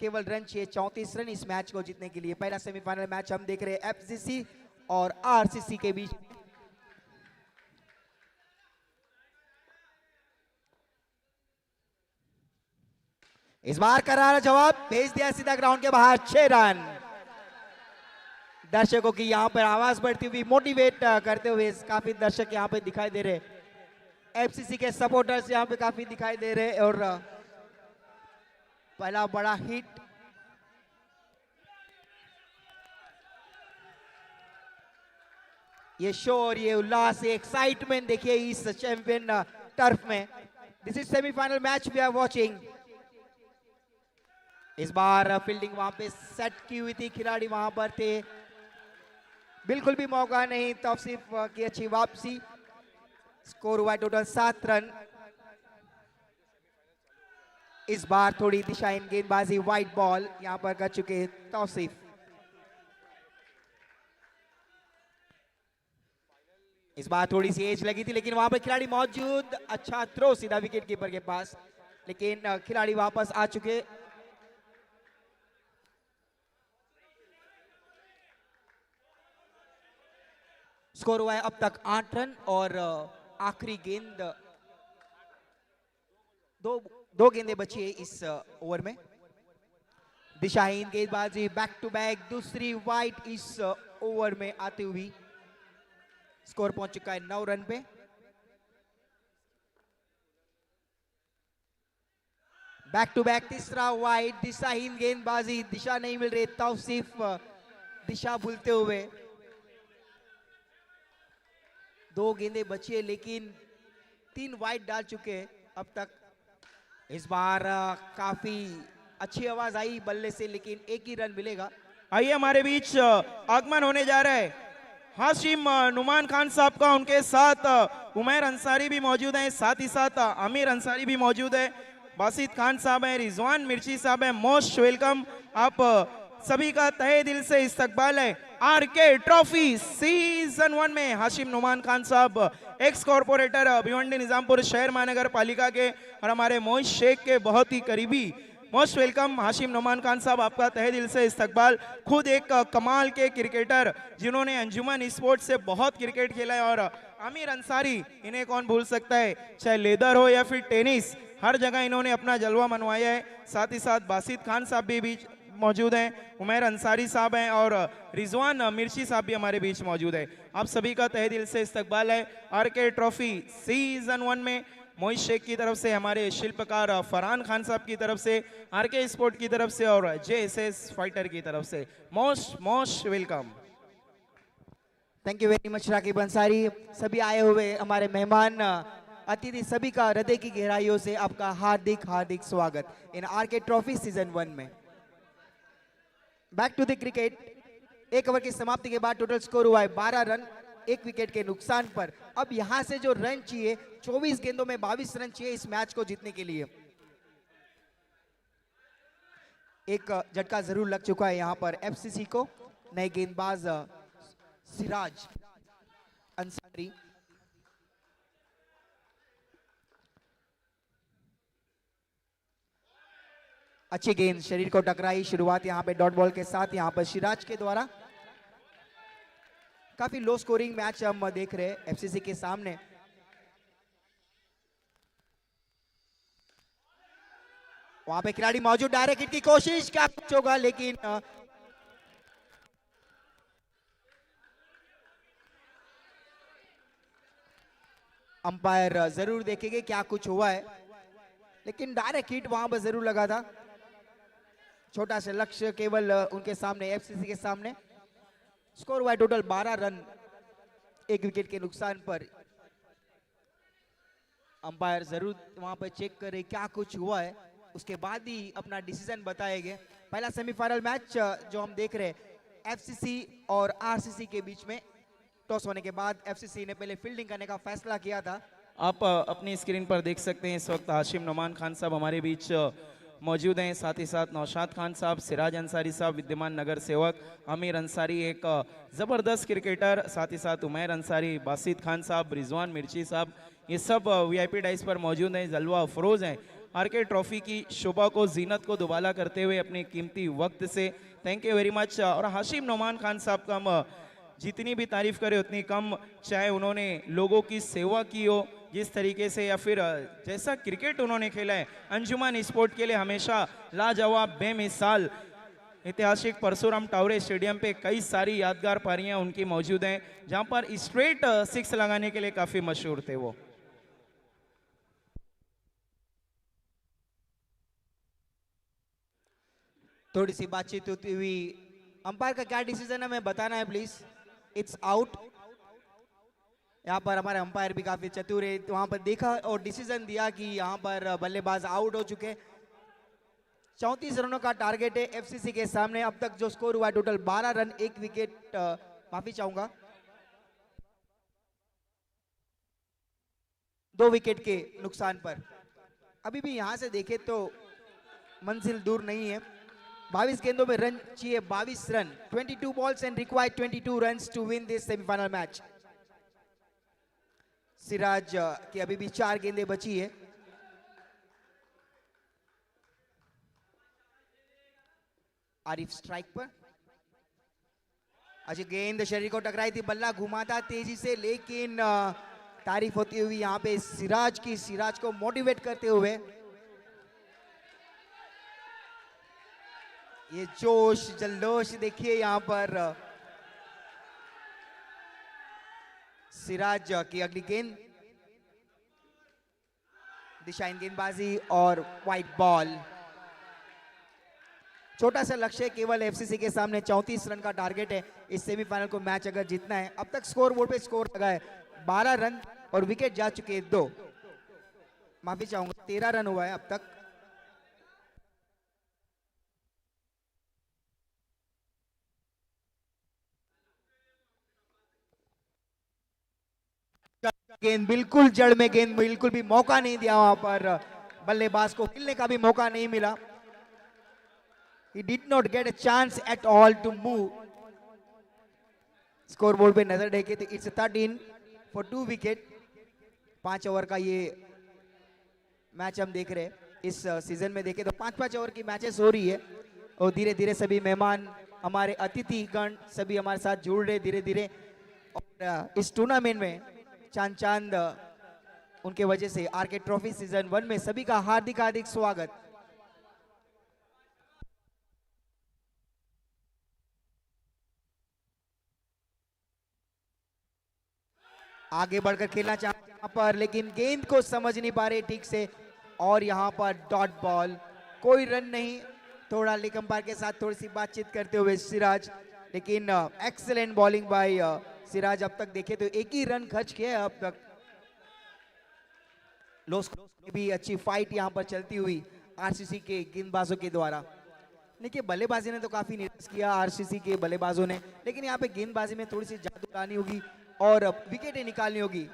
केवल रन चाहिए 34 रन इस मैच को जीतने के लिए। पहला सेमीफाइनल मैच हम देख रहे हैं एफसीसी और आरसीसी के बीच। इस बार करारा जवाब भेज दिया सीधा ग्राउंड के बाहर, 6 रन। दर्शकों की यहां पर आवाज बढ़ती हुई, मोटिवेट करते हुए काफी दर्शक यहां पे दिखाई दे रहे। एफसीसी के सपोर्टर्स यहां पे काफी दिखाई दे रहे। और पहला बड़ा हिट, ये शोर, ये उल्लास, ये एक्साइटमेंट देखिए इस चैंपियन टर्फ में। This is semifinal match we are watching. इस बार फील्डिंग वहां पे सेट की हुई थी, खिलाड़ी वहां पर थे, बिल्कुल भी मौका नहीं। तौसीफ की अच्छी वापसी, स्कोर हुआ टोटल 7 रन। इस बार थोड़ी दिशाहीन गेंदबाजी, वाइट बॉल यहां पर कर चुके हैं तौसीफ। इस बार थोड़ी सी एज लगी थी, लेकिन वहां पर खिलाड़ी मौजूद। अच्छा थ्रो सीधा विकेट कीपर के पास, लेकिन खिलाड़ी वापस आ चुके। स्कोर हुआ है अब तक 8 रन और आखिरी गेंद, दो गेंदें बची है इस ओवर में। दिशाहीन गेंदबाजी, बैक टू बैक दूसरी वाइड इस ओवर में आती हुई। स्कोर पहुंच चुका है 9 रन पे। बैक टू बैक तीसरा वाइड, दिशाहीन गेंदबाजी, दिशा नहीं मिल रही, तौसीफ दिशा भूलते हुए। 2 गेंदें बची है, लेकिन 3 वाइड डाल चुके हैं अब तक। इस बार काफी अच्छी आवाज आई बल्ले से, लेकिन 1 ही रन मिलेगा। आइए हमारे बीच आगमन होने जा रहा है हाशिम नुमान खान साहब का। उनके साथ उमैर अंसारी भी मौजूद हैं, साथ ही साथ आमिर अंसारी भी मौजूद है, बासित खान साहब हैं, रिजवान मिर्ची साहब हैं। मोस्ट वेलकम, आप सभी का तहे दिल से इस्तकबाल है आरके ट्रॉफी सीजन 1 में। हाशिम नुमान खान साहब एक्स कॉर्पोरेटर भिवंडी निजामपुर शहर महानगर पालिका के और हमारे मोहित शेख के बहुत ही करीबी। मोस्ट वेलकम हाशिम नुमान खान साहब, आपका तहे दिल से इस्तकबाल। खुद एक कमाल के क्रिकेटर जिन्होंने अंजुमन स्पोर्ट्स से बहुत क्रिकेट खेला है। और आमिर अंसारी, इन्हें कौन भूल सकता है, चाहे लेदर हो या फिर टेनिस, हर जगह इन्होंने अपना जलवा मनवाया है। साथ ही साथ बासित खान साहब भी बीच मौजूद हैं, उमैर अंसारी साहब हैं और रिजवान मिर्ची साहब भी हमारे बीच मौजूद है। आप सभी का तहे दिल से इस्तकबाल है आरके ट्रॉफी सीजन 1 में। मोहित शेख की तरफ से, हमारे शिल्पकार फरहान खान साहब की तरफ से, आरके स्पोर्ट की तरफ से और जेएसएस फाइटर की तरफ से most welcome. Thank you very much Rakip Ansari. सभी आए हुए हमारे मेहमान अतिथि, सभी का हृदय की गहराइयों से आपका हार्दिक हार्दिक स्वागत इन आरके ट्रॉफी सीजन 1 में। Back to the cricket. 1 over की समाप्ति के बाद टोटल स्कोर हुआ है 12 रन 1 विकेट के नुकसान पर। अब यहां से जो रन चाहिए, 24 गेंदों में 22 रन चाहिए इस मैच को जीतने के लिए। एक झटका जरूर लग चुका है यहां पर एफसीसी को। नए गेंदबाज सिराज अंसारी। अच्छी गेंद शरीर को टकराई। शुरुआत यहाँ पे डॉट बॉल के साथ यहाँ पर सिराज के द्वारा। काफी लो स्कोरिंग मैच हम देख रहे हैं एफसीसी के सामने। वहां पे खिलाड़ी मौजूद, डायरेक्ट हिट की कोशिश, क्या कुछ होगा, लेकिन अंपायर जरूर देखेंगे क्या कुछ हुआ है, लेकिन डायरेक्ट हिट वहां पर जरूर लगा था। छोटा सा लक्ष्य केवल उनके सामने, एफसीसी के सामने। स्कोर हुआ टोटल 12 रन, 1 विकेट के नुकसान पर। अंपायर जरूर वहां पर चेक करे क्या कुछ हुआ है, उसके बाद ही अपना डिसीजन बताएंगे। पहला सेमीफाइनल मैच जो हम देख रहे हैं एफसीसी और आरसीसी के बीच में। टॉस होने के बाद एफसीसी ने पहले फील्डिंग करने का फैसला किया था। आप अपनी स्क्रीन पर देख सकते हैं इस वक्त हाशिम नोमान खान साहब हमारे बीच मौजूद हैं, साथ ही साथ नौशाद खान साहब, सिराज अंसारी साहब विद्यमान नगर सेवक, आमिर अंसारी एक ज़बरदस्त क्रिकेटर, साथ ही साथ उमैर अंसारी, बासित खान साहब, रिजवान मिर्ची साहब, ये सब वीआईपी डाइस पर मौजूद हैं। जलवा अफरोज हैं आरके ट्रॉफी की शोभा को, जीनत को दुबाला करते हुए अपने कीमती वक्त से। Thank you very much. और हाशिम नोमान खान साहब का हम जितनी भी तारीफ करें उतनी कम, चाहे उन्होंने लोगों की सेवा की हो जिस तरीके से, या फिर जैसा क्रिकेट उन्होंने खेला है अंजुमन स्पोर्ट के लिए हमेशा लाजवाब बेमिसाल। ऐतिहासिक परशुराम टावरे स्टेडियम पे कई सारी यादगार पारियां उनकी मौजूद हैं, जहां पर स्ट्रेट 6 लगाने के लिए काफी मशहूर थे वो। थोड़ी सी बातचीत होती हुई, अंपायर का क्या डिसीजन है हमें बताना है प्लीज। It's out. यहाँ पर हमारे अंपायर भी काफी चतुर है, वहां पर देखा और डिसीजन दिया कि यहाँ पर बल्लेबाज आउट हो चुके। 34 रनों का टारगेट है एफसीसी के सामने। अब तक जो स्कोर हुआ टोटल 12 रन, 1 विकेट, माफी चाहूंगा, 2 विकेट के नुकसान पर। अभी भी यहां से देखे तो मंजिल दूर नहीं है। 22 गेंदों में रन चाहिए 22 run. 22 balls and required 22 runs to win this semifinal match. Siraj की अभी भी 4 गेंदें बची है। आरिफ स्ट्राइक पर। अच्छी गेंद शरीर को टकराई थी, बल्ला घुमाता तेजी से, लेकिन तारीफ होती हुई यहाँ पे सिराज की, सिराज को मोटिवेट करते हुए। ये जोश जल्लोश देखिए यहाँ पर। सिराज की अगली गेंद, दिशाहीन गेंदबाजी और वाइट बॉल। छोटा सा लक्ष्य केवल एफसीसी के सामने, 34 रन का टारगेट है इस सेमीफाइनल को मैच अगर जीतना है। अब तक स्कोर बोर्ड पे स्कोर लगा है 12 रन और विकेट जा चुके हैं 2, माफी चाहूंगा 13 रन हुआ है अब तक। गेंद बिल्कुल जड़ में, गेंद बिल्कुल भी मौका नहीं दिया वहां पर, बल्लेबाज को खेलने का भी मौका नहीं मिला। He did not get a chance at all to move. Score board पे नजर देखे तो इट्स 13 फॉर 2 विकेट। 5 ओवर का ये मैच हम देख रहे हैं। इस सीजन में देखे तो 5-5 ओवर की मैचेस हो रही है और धीरे धीरे सभी मेहमान, हमारे अतिथिगण सभी हमारे साथ जुड़ रहे धीरे धीरे। और इस टूर्नामेंट में चांद उनके वजह से आरके ट्रॉफी सीजन 1 में सभी का हार्दिक हार्दिक स्वागत। आगे बढ़कर खेलना चाहते यहाँ पर, लेकिन गेंद को समझ नहीं पा रहे ठीक से। और यहाँ पर डॉट बॉल, कोई रन नहीं। थोड़ा लेग अंपायर के साथ थोड़ी सी बातचीत करते हुए सिराज, लेकिन एक्सीलेंट बॉलिंग बाय सिराज। अब तक देखे तो 1 ही रन खर्च किया अब तक। लो स्कोर में भी अच्छी फाइट यहाँ पर चलती हुई आरसीसी के गेंदबाजों के द्वारा। देखिए बल्लेबाजी ने तो काफी निराश किया आरसीसी के बल्लेबाजों ने, लेकिन यहाँ पे गेंदबाजी में थोड़ी सी जादू लानी होगी और विकेटें निकालनी होगी।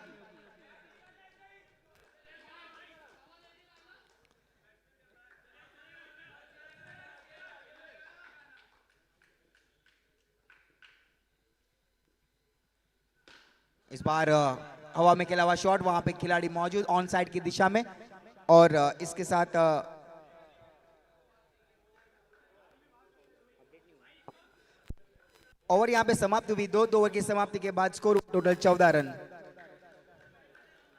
इस बार हवा में खेला हुआ शॉट, वहां पे खिलाड़ी मौजूद ऑन साइड की दिशा में, और इसके साथ ओवर यहाँ पे समाप्त हुई, 2 ओवर की समाप्ति के बाद स्कोर टोटल 14 रन।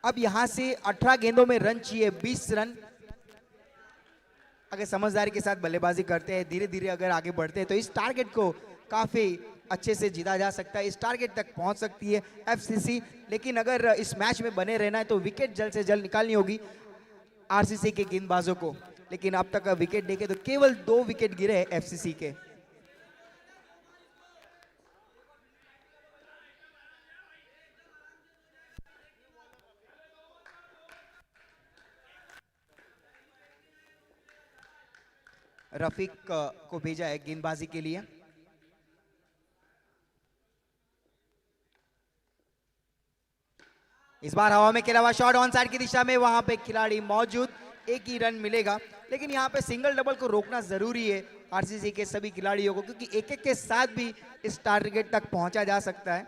अब यहां से 18 गेंदों में रन चाहिए, 20 रन। अगर समझदारी के साथ बल्लेबाजी करते हैं, धीरे धीरे अगर आगे बढ़ते हैं तो इस टारगेट को काफी अच्छे से जीता जा सकता है, इस टारगेट तक पहुंच सकती है एफसीसी। लेकिन अगर इस मैच में बने रहना है तो विकेट जल्द से जल्द निकालनी होगी आरसीसी के गेंदबाजों को। लेकिन अब तक विकेट देखे तो केवल 2 विकेट गिरे हैं एफसीसी के। रफीक को भेजा है गेंदबाजी के लिए। इस बार हवा में खेला हुआ शॉट ऑन साइड की दिशा में, वहां पे खिलाड़ी मौजूद, एक ही रन मिलेगा। लेकिन यहां पे सिंगल डबल को रोकना जरूरी है आरसीसी के सभी खिलाड़ियों को, क्योंकि एक एक के साथ भी इस टारगेट तक पहुंचा जा सकता है।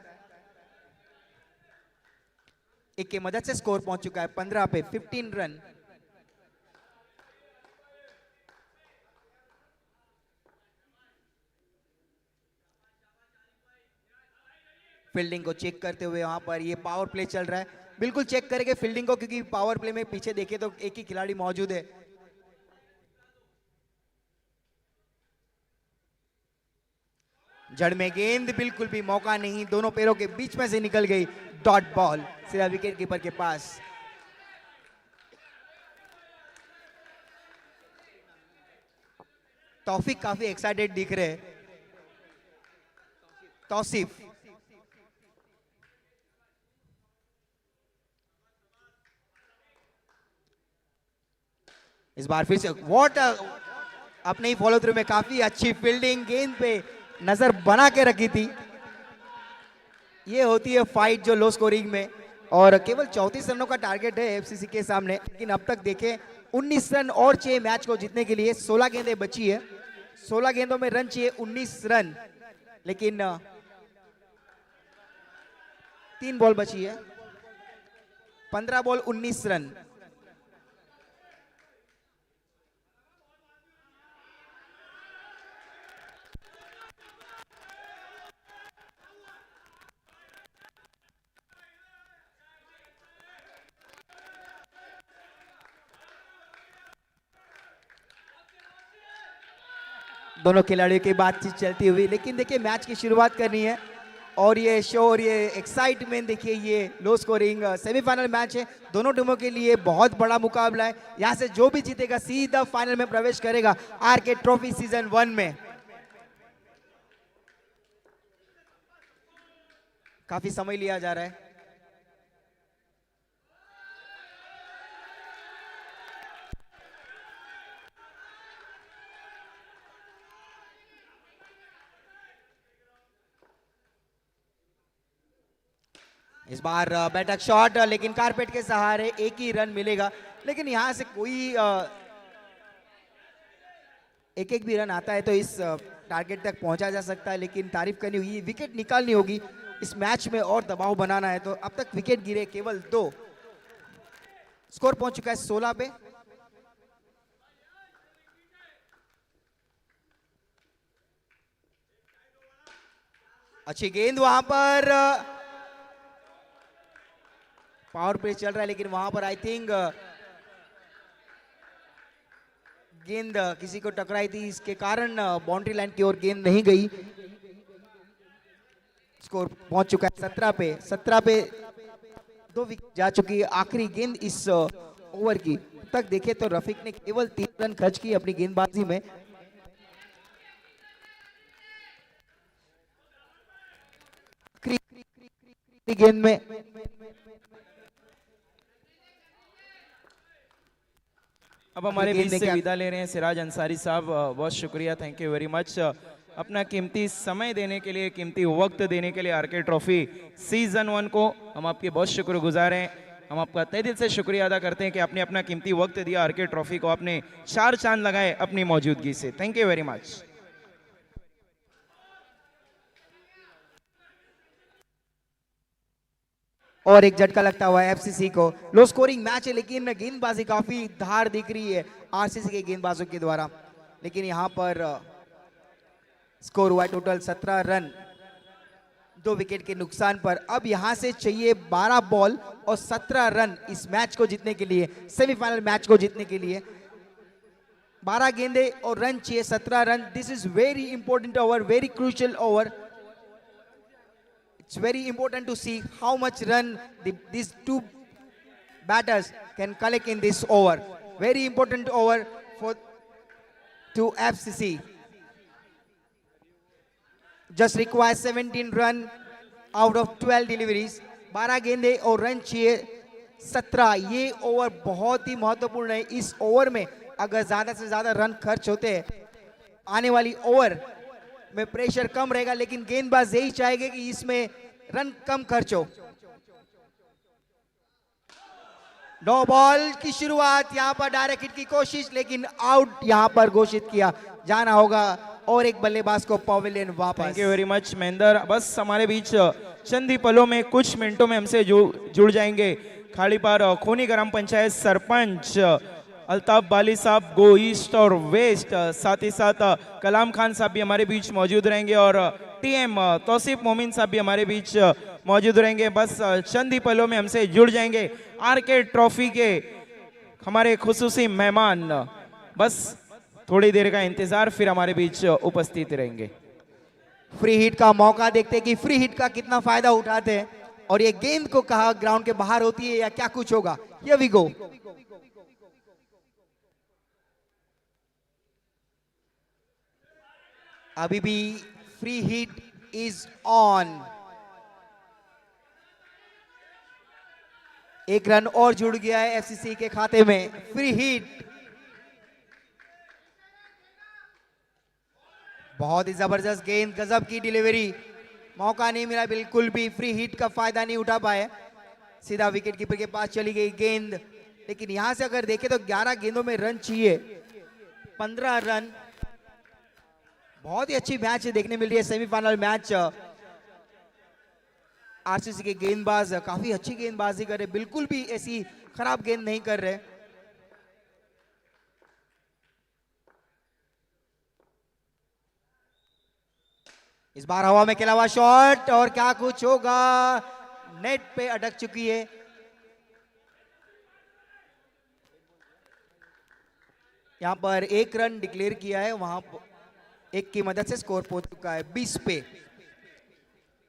एक की मदद से स्कोर पहुंच चुका है 15 पे, 15 रन। फील्डिंग को चेक करते हुए वहां पर ये पावर प्ले चल रहा है, बिल्कुल चेक करेंगे फील्डिंग को, क्योंकि पावर प्ले में पीछे देखे तो एक ही खिलाड़ी मौजूद है। जड़ में गेंद, बिल्कुल भी मौका नहीं, दोनों पैरों के बीच में से निकल गई, डॉट बॉल सीधा विकेट कीपर के पास। तौफीक काफी एक्साइटेड दिख रहे हैं। तौसीफ, इस बार फिर से व्हाट अपने ही फॉलो थ्रू में काफी अच्छी फील्डिंग, गेंद पे नजर बना के रखी थी। ये होती है फाइट जो लो स्कोरिंग में, और केवल 34 रनों का टारगेट है एफसीसी के सामने। लेकिन अब तक देखें 19 रन और चाहिए मैच को जीतने के लिए। 16 गेंदें बची है, 16 गेंदों में रन चाहिए 19 रन। लेकिन 3 बॉल बची है, 15 बॉल 19 रन। दोनों खिलाड़ियों की बातचीत चलती हुई, लेकिन देखिए मैच की शुरुआत करनी है और ये शो और ये एक्साइटमेंट देखिए, ये लो स्कोरिंग सेमीफाइनल मैच है, दोनों टीमों के लिए बहुत बड़ा मुकाबला है। यहां से जो भी जीतेगा सीधा फाइनल में प्रवेश करेगा आरके ट्रॉफी सीजन 1 में। काफी समय लिया जा रहा है। इस बार बैटक शॉट, लेकिन कारपेट के सहारे एक ही रन मिलेगा। लेकिन यहां से कोई एक एक भी रन आता है तो इस टारगेट तक पहुंचा जा सकता है। लेकिन तारीफ करनी हुई, विकेट निकालनी होगी इस मैच में और दबाव बनाना है। तो अब तक विकेट गिरे केवल 2, स्कोर पहुंच चुका है 16 पे। अच्छी गेंद, वहां पर पावर प्ले चल रहा है, लेकिन वहां पर आई थिंक गेंद किसी को टकराई थी, इसके कारण बाउंड्री लाइन की ओर गेंद नहीं गई। स्कोर पहुंच चुका है 17 पे, 17 पे 2 विकेट जा चुकी है। आखिरी गेंद इस ओवर की तक देखे तो रफीक ने केवल 3 रन खर्च की अपनी गेंदबाजी में। गेंद में अब हमारे बीच से विदा ले रहे हैं सिराज अंसारी साहब, बहुत शुक्रिया, थैंक यू वेरी मच अपना कीमती समय देने के लिए, कीमती वक्त देने के लिए आरके ट्रॉफी सीजन 1 को हम आपके बहुत शुक्रगुजार हैं। हम आपका तहे दिल से शुक्रिया अदा करते हैं कि आपने अपना कीमती वक्त दिया, आरके ट्रॉफी को आपने 4 चांद लगाए अपनी मौजूदगी से, थैंक यू वेरी मच। और एक झटका लगता हुआ है एफसीसी को। लो स्कोरिंग मैच है, लेकिन गेंदबाजी काफी धार दिख रही है आरसीसी के गेंदबाजों के द्वारा। लेकिन यहां पर स्कोर हुआ है टोटल 17 रन। 2 विकेट के नुकसान पर। अब यहां से चाहिए 12 बॉल और 17 रन इस मैच को जीतने के लिए, सेमीफाइनल मैच को जीतने के लिए। 12 गेंदे और रन चाहिए 17 run. This is very important over, very crucial over. It's very important to see how much run these two batters can collect in this over. Very important over for to FCC. Just requires 17 run out of 12 deliveries. 12 गेंदे और run चाहिए 17। ये over बहुत ही महत्वपूर्ण है। इस over में अगर ज्यादा से ज्यादा रन खर्च होते हैं, आने वाली ओवर में प्रेशर कम रहेगा, लेकिन गेंदबाज यही चाहेंगे कि इसमें रन कम खर्च हो। नो बॉल की शुरुआत, यहां पर डायरेक्ट हिट की कोशिश, लेकिन आउट यहां पर घोषित किया जाना होगा और एक बल्लेबाज को पवेलियन वापस। Thank you very much Mahendra. बस हमारे बीच चंद ही पलों में, कुछ मिनटों में हमसे जुड़ जाएंगे खाड़ी पर खूनी ग्राम पंचायत सरपंच अल्ताफ बाली साहब, गो ईस्ट और वेस्ट। साथ ही साथ कलाम खान साहब भी हमारे बीच मौजूद रहेंगे और टीएम तौसीफ मोमिन साहब भी हमारे बीच मौजूद रहेंगे। बस चंद ही पलों में हमसे जुड़ जाएंगे आरके ट्रॉफी के हमारे खुसूसी मेहमान। बस थोड़ी देर का इंतजार, फिर हमारे बीच उपस्थित रहेंगे। फ्री हिट का मौका देखते हैं कि फ्री हिट का कितना फायदा उठाते हैं और ये गेंद को कहा ग्राउंड के बाहर होती है या क्या कुछ होगा। Here we go. अभी भी फ्री हिट इज ऑन। एक रन और जुड़ गया है एफसीसी के खाते में। फ्री हिट बहुत ही जबरदस्त गेंद, गजब की डिलीवरी, मौका नहीं मिला बिल्कुल भी, फ्री हिट का फायदा नहीं उठा पाए। सीधा विकेट कीपर के पास चली गई गेंद, लेकिन यहां से अगर देखें तो 11 गेंदों में रन चाहिए, 15 रन। बहुत ही अच्छी मैच देखने मिल रही है, सेमीफाइनल मैच। आरसीसी के गेंदबाज काफी अच्छी गेंदबाजी कर रहे, बिल्कुल भी ऐसी खराब गेंद नहीं कर रहे। इस बार हवा में खेला हुआ शॉट और क्या कुछ होगा, नेट पे अटक चुकी है। यहां पर 1 रन डिक्लेयर किया है, वहां एक की मदद से स्कोर पहुंच चुका है 20 पे।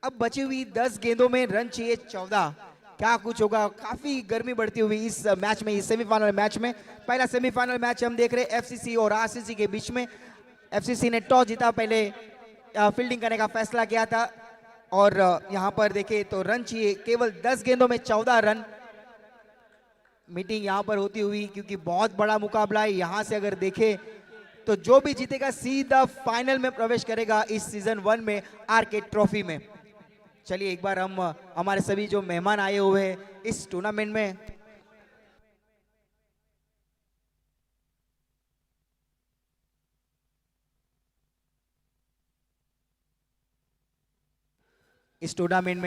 अब बची हुई 10 गेंदों में रन चाहिए 14। क्या कुछ होगा, काफी गर्मी बढ़ती हुई इस मैच में, इस सेमीफाइनल मैच में। पहला सेमीफाइनल मैच हम देख रहे हैं एफसीसी और आरसीसी के बीच में। एफसीसी ने टॉस जीता, पहले फील्डिंग करने का फैसला किया था और यहां पर देखें तो रन चाहिए केवल 10 गेंदों में 14 रन। मीटिंग यहां पर होती हुई, क्योंकि बहुत बड़ा मुकाबला है, यहां से अगर देखें तो जो भी जीतेगा सीधा फाइनल में प्रवेश करेगा इस सीजन 1 में आरके ट्रॉफी में। चलिए एक बार हम हमारे सभी जो मेहमान आए हुए हैं इस टूर्नामेंट में,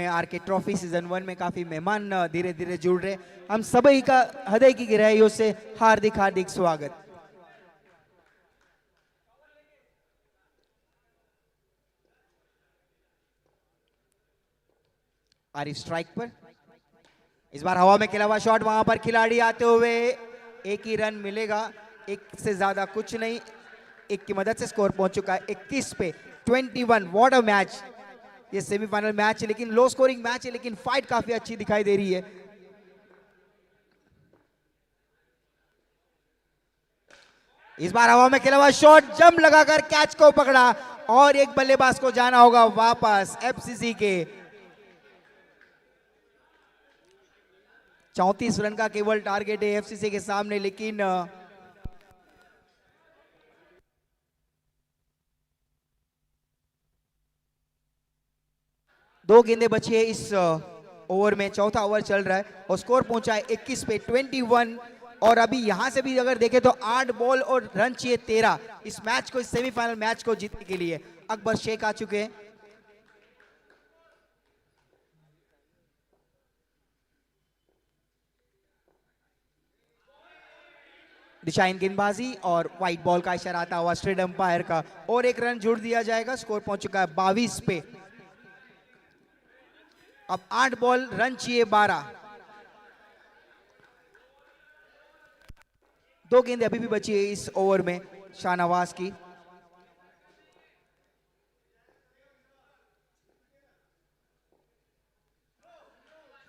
आरके ट्रॉफी सीजन 1 में काफी मेहमान धीरे धीरे जुड़ रहे। हम सभी का हृदय की गहराइयों से हार्दिक हार्दिक स्वागत। आरिफ स्ट्राइक पर, इस बार हवा में खेला हुआ शॉट, वहां पर खिलाड़ी आते हुए, एक ही रन मिलेगा, एक से ज्यादा कुछ नहीं। एक की मदद से स्कोर पहुंच चुका है 21 पे 21। व्हाट अ मैच, ये सेमीफाइनल मैच है, लेकिन लो स्कोरिंग मैच है, लेकिन फाइट काफी अच्छी दिखाई दे रही है। इस बार हवा में खेला हुआ शॉट, जंप लगाकर कैच को पकड़ा और एक बल्लेबाज को जाना होगा वापस। एफसीसी के 34 रन का केवल टारगेट है एफसीसी के सामने, लेकिन दो गेंदें बची है इस ओवर में, चौथा ओवर चल रहा है और स्कोर पहुंचा है 21 पे 21। और अभी यहां से भी अगर देखें तो 8 बॉल और रन चाहिए 13 इस मैच को, इस सेमीफाइनल मैच को जीतने के लिए। अकबर शेख आ चुके हैं। दिशाहीन गेंदबाजी और व्हाइट बॉल का इशारा आता हुआ स्ट्रेट अंपायर का, और एक रन जुड़ दिया जाएगा। स्कोर पहुंच चुका है 22 पे। अब 8 बॉल, रन चाहिए 12। 2 गेंदें अभी भी बची है इस ओवर में शाहनवाज की।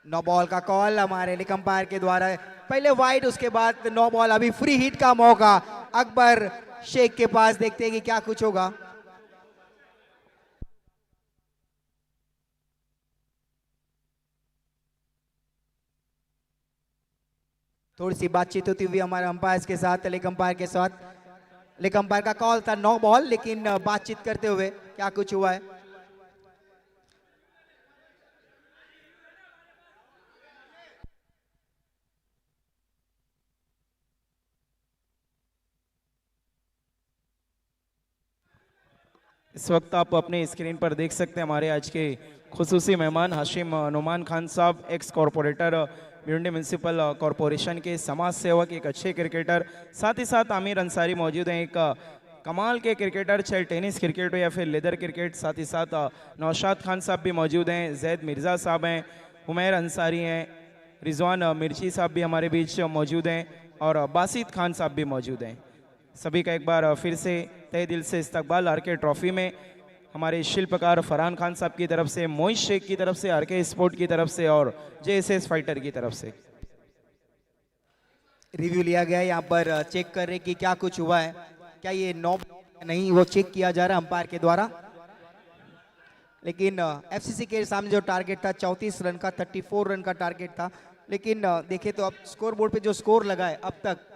नो बॉल का कॉल हमारे लेग अंपायर के द्वारा, पहले वाइड उसके बाद नो बॉल। अभी फ्री हिट का मौका अकबर शेख के पास, देखते हैं कि क्या कुछ होगा। थोड़ी सी बातचीत होती हुई हमारे अंपायर के साथ, लेग अंपायर के साथ। लेग अंपायर का कॉल था नो बॉल, लेकिन बातचीत करते हुए क्या कुछ हुआ है। इस वक्त आप अपने स्क्रीन पर देख सकते हैं हमारे आज के खुसूसी मेहमान हाशिम नुमान खान साहब, x corporator Bhiwandi municipal corporation के, समाज सेवक, एक अच्छे क्रिकेटर। साथ ही साथ आमिर अंसारी मौजूद हैं, एक कमाल के क्रिकेटर, चाहे टेनिस क्रिकेट हो या फिर लेदर क्रिकेट। साथ ही साथ नौशाद खान साहब भी मौजूद हैं, जैद मिर्ज़ा साहब हैं, हुमैर अंसारी हैं, रिजवान मिर्ची साहब भी हमारे बीच मौजूद हैं और बासित खान साहब भी मौजूद हैं। सभी का एक बार फिर से तहे दिल से इस्तकबाल आरके ट्रॉफी में। हमारे शिल्पकार फरहान खान साहब की तरफ से, मोइश शेख की तरफ से, आरके स्पोर्ट की तरफ से और जेएसएस फाइटर की तरफ से रिव्यू लिया गया है। यहाँ पर चेक कर रहे कि क्या कुछ हुआ है, क्या ये नो नहीं, वो चेक किया जा रहा है अंपायर के द्वारा। लेकिन एफसीसी के सामने जो टारगेट था 34 रन का, 34 रन का टारगेट था। लेकिन देखे तो अब स्कोर बोर्ड पे जो स्कोर लगा है अब तक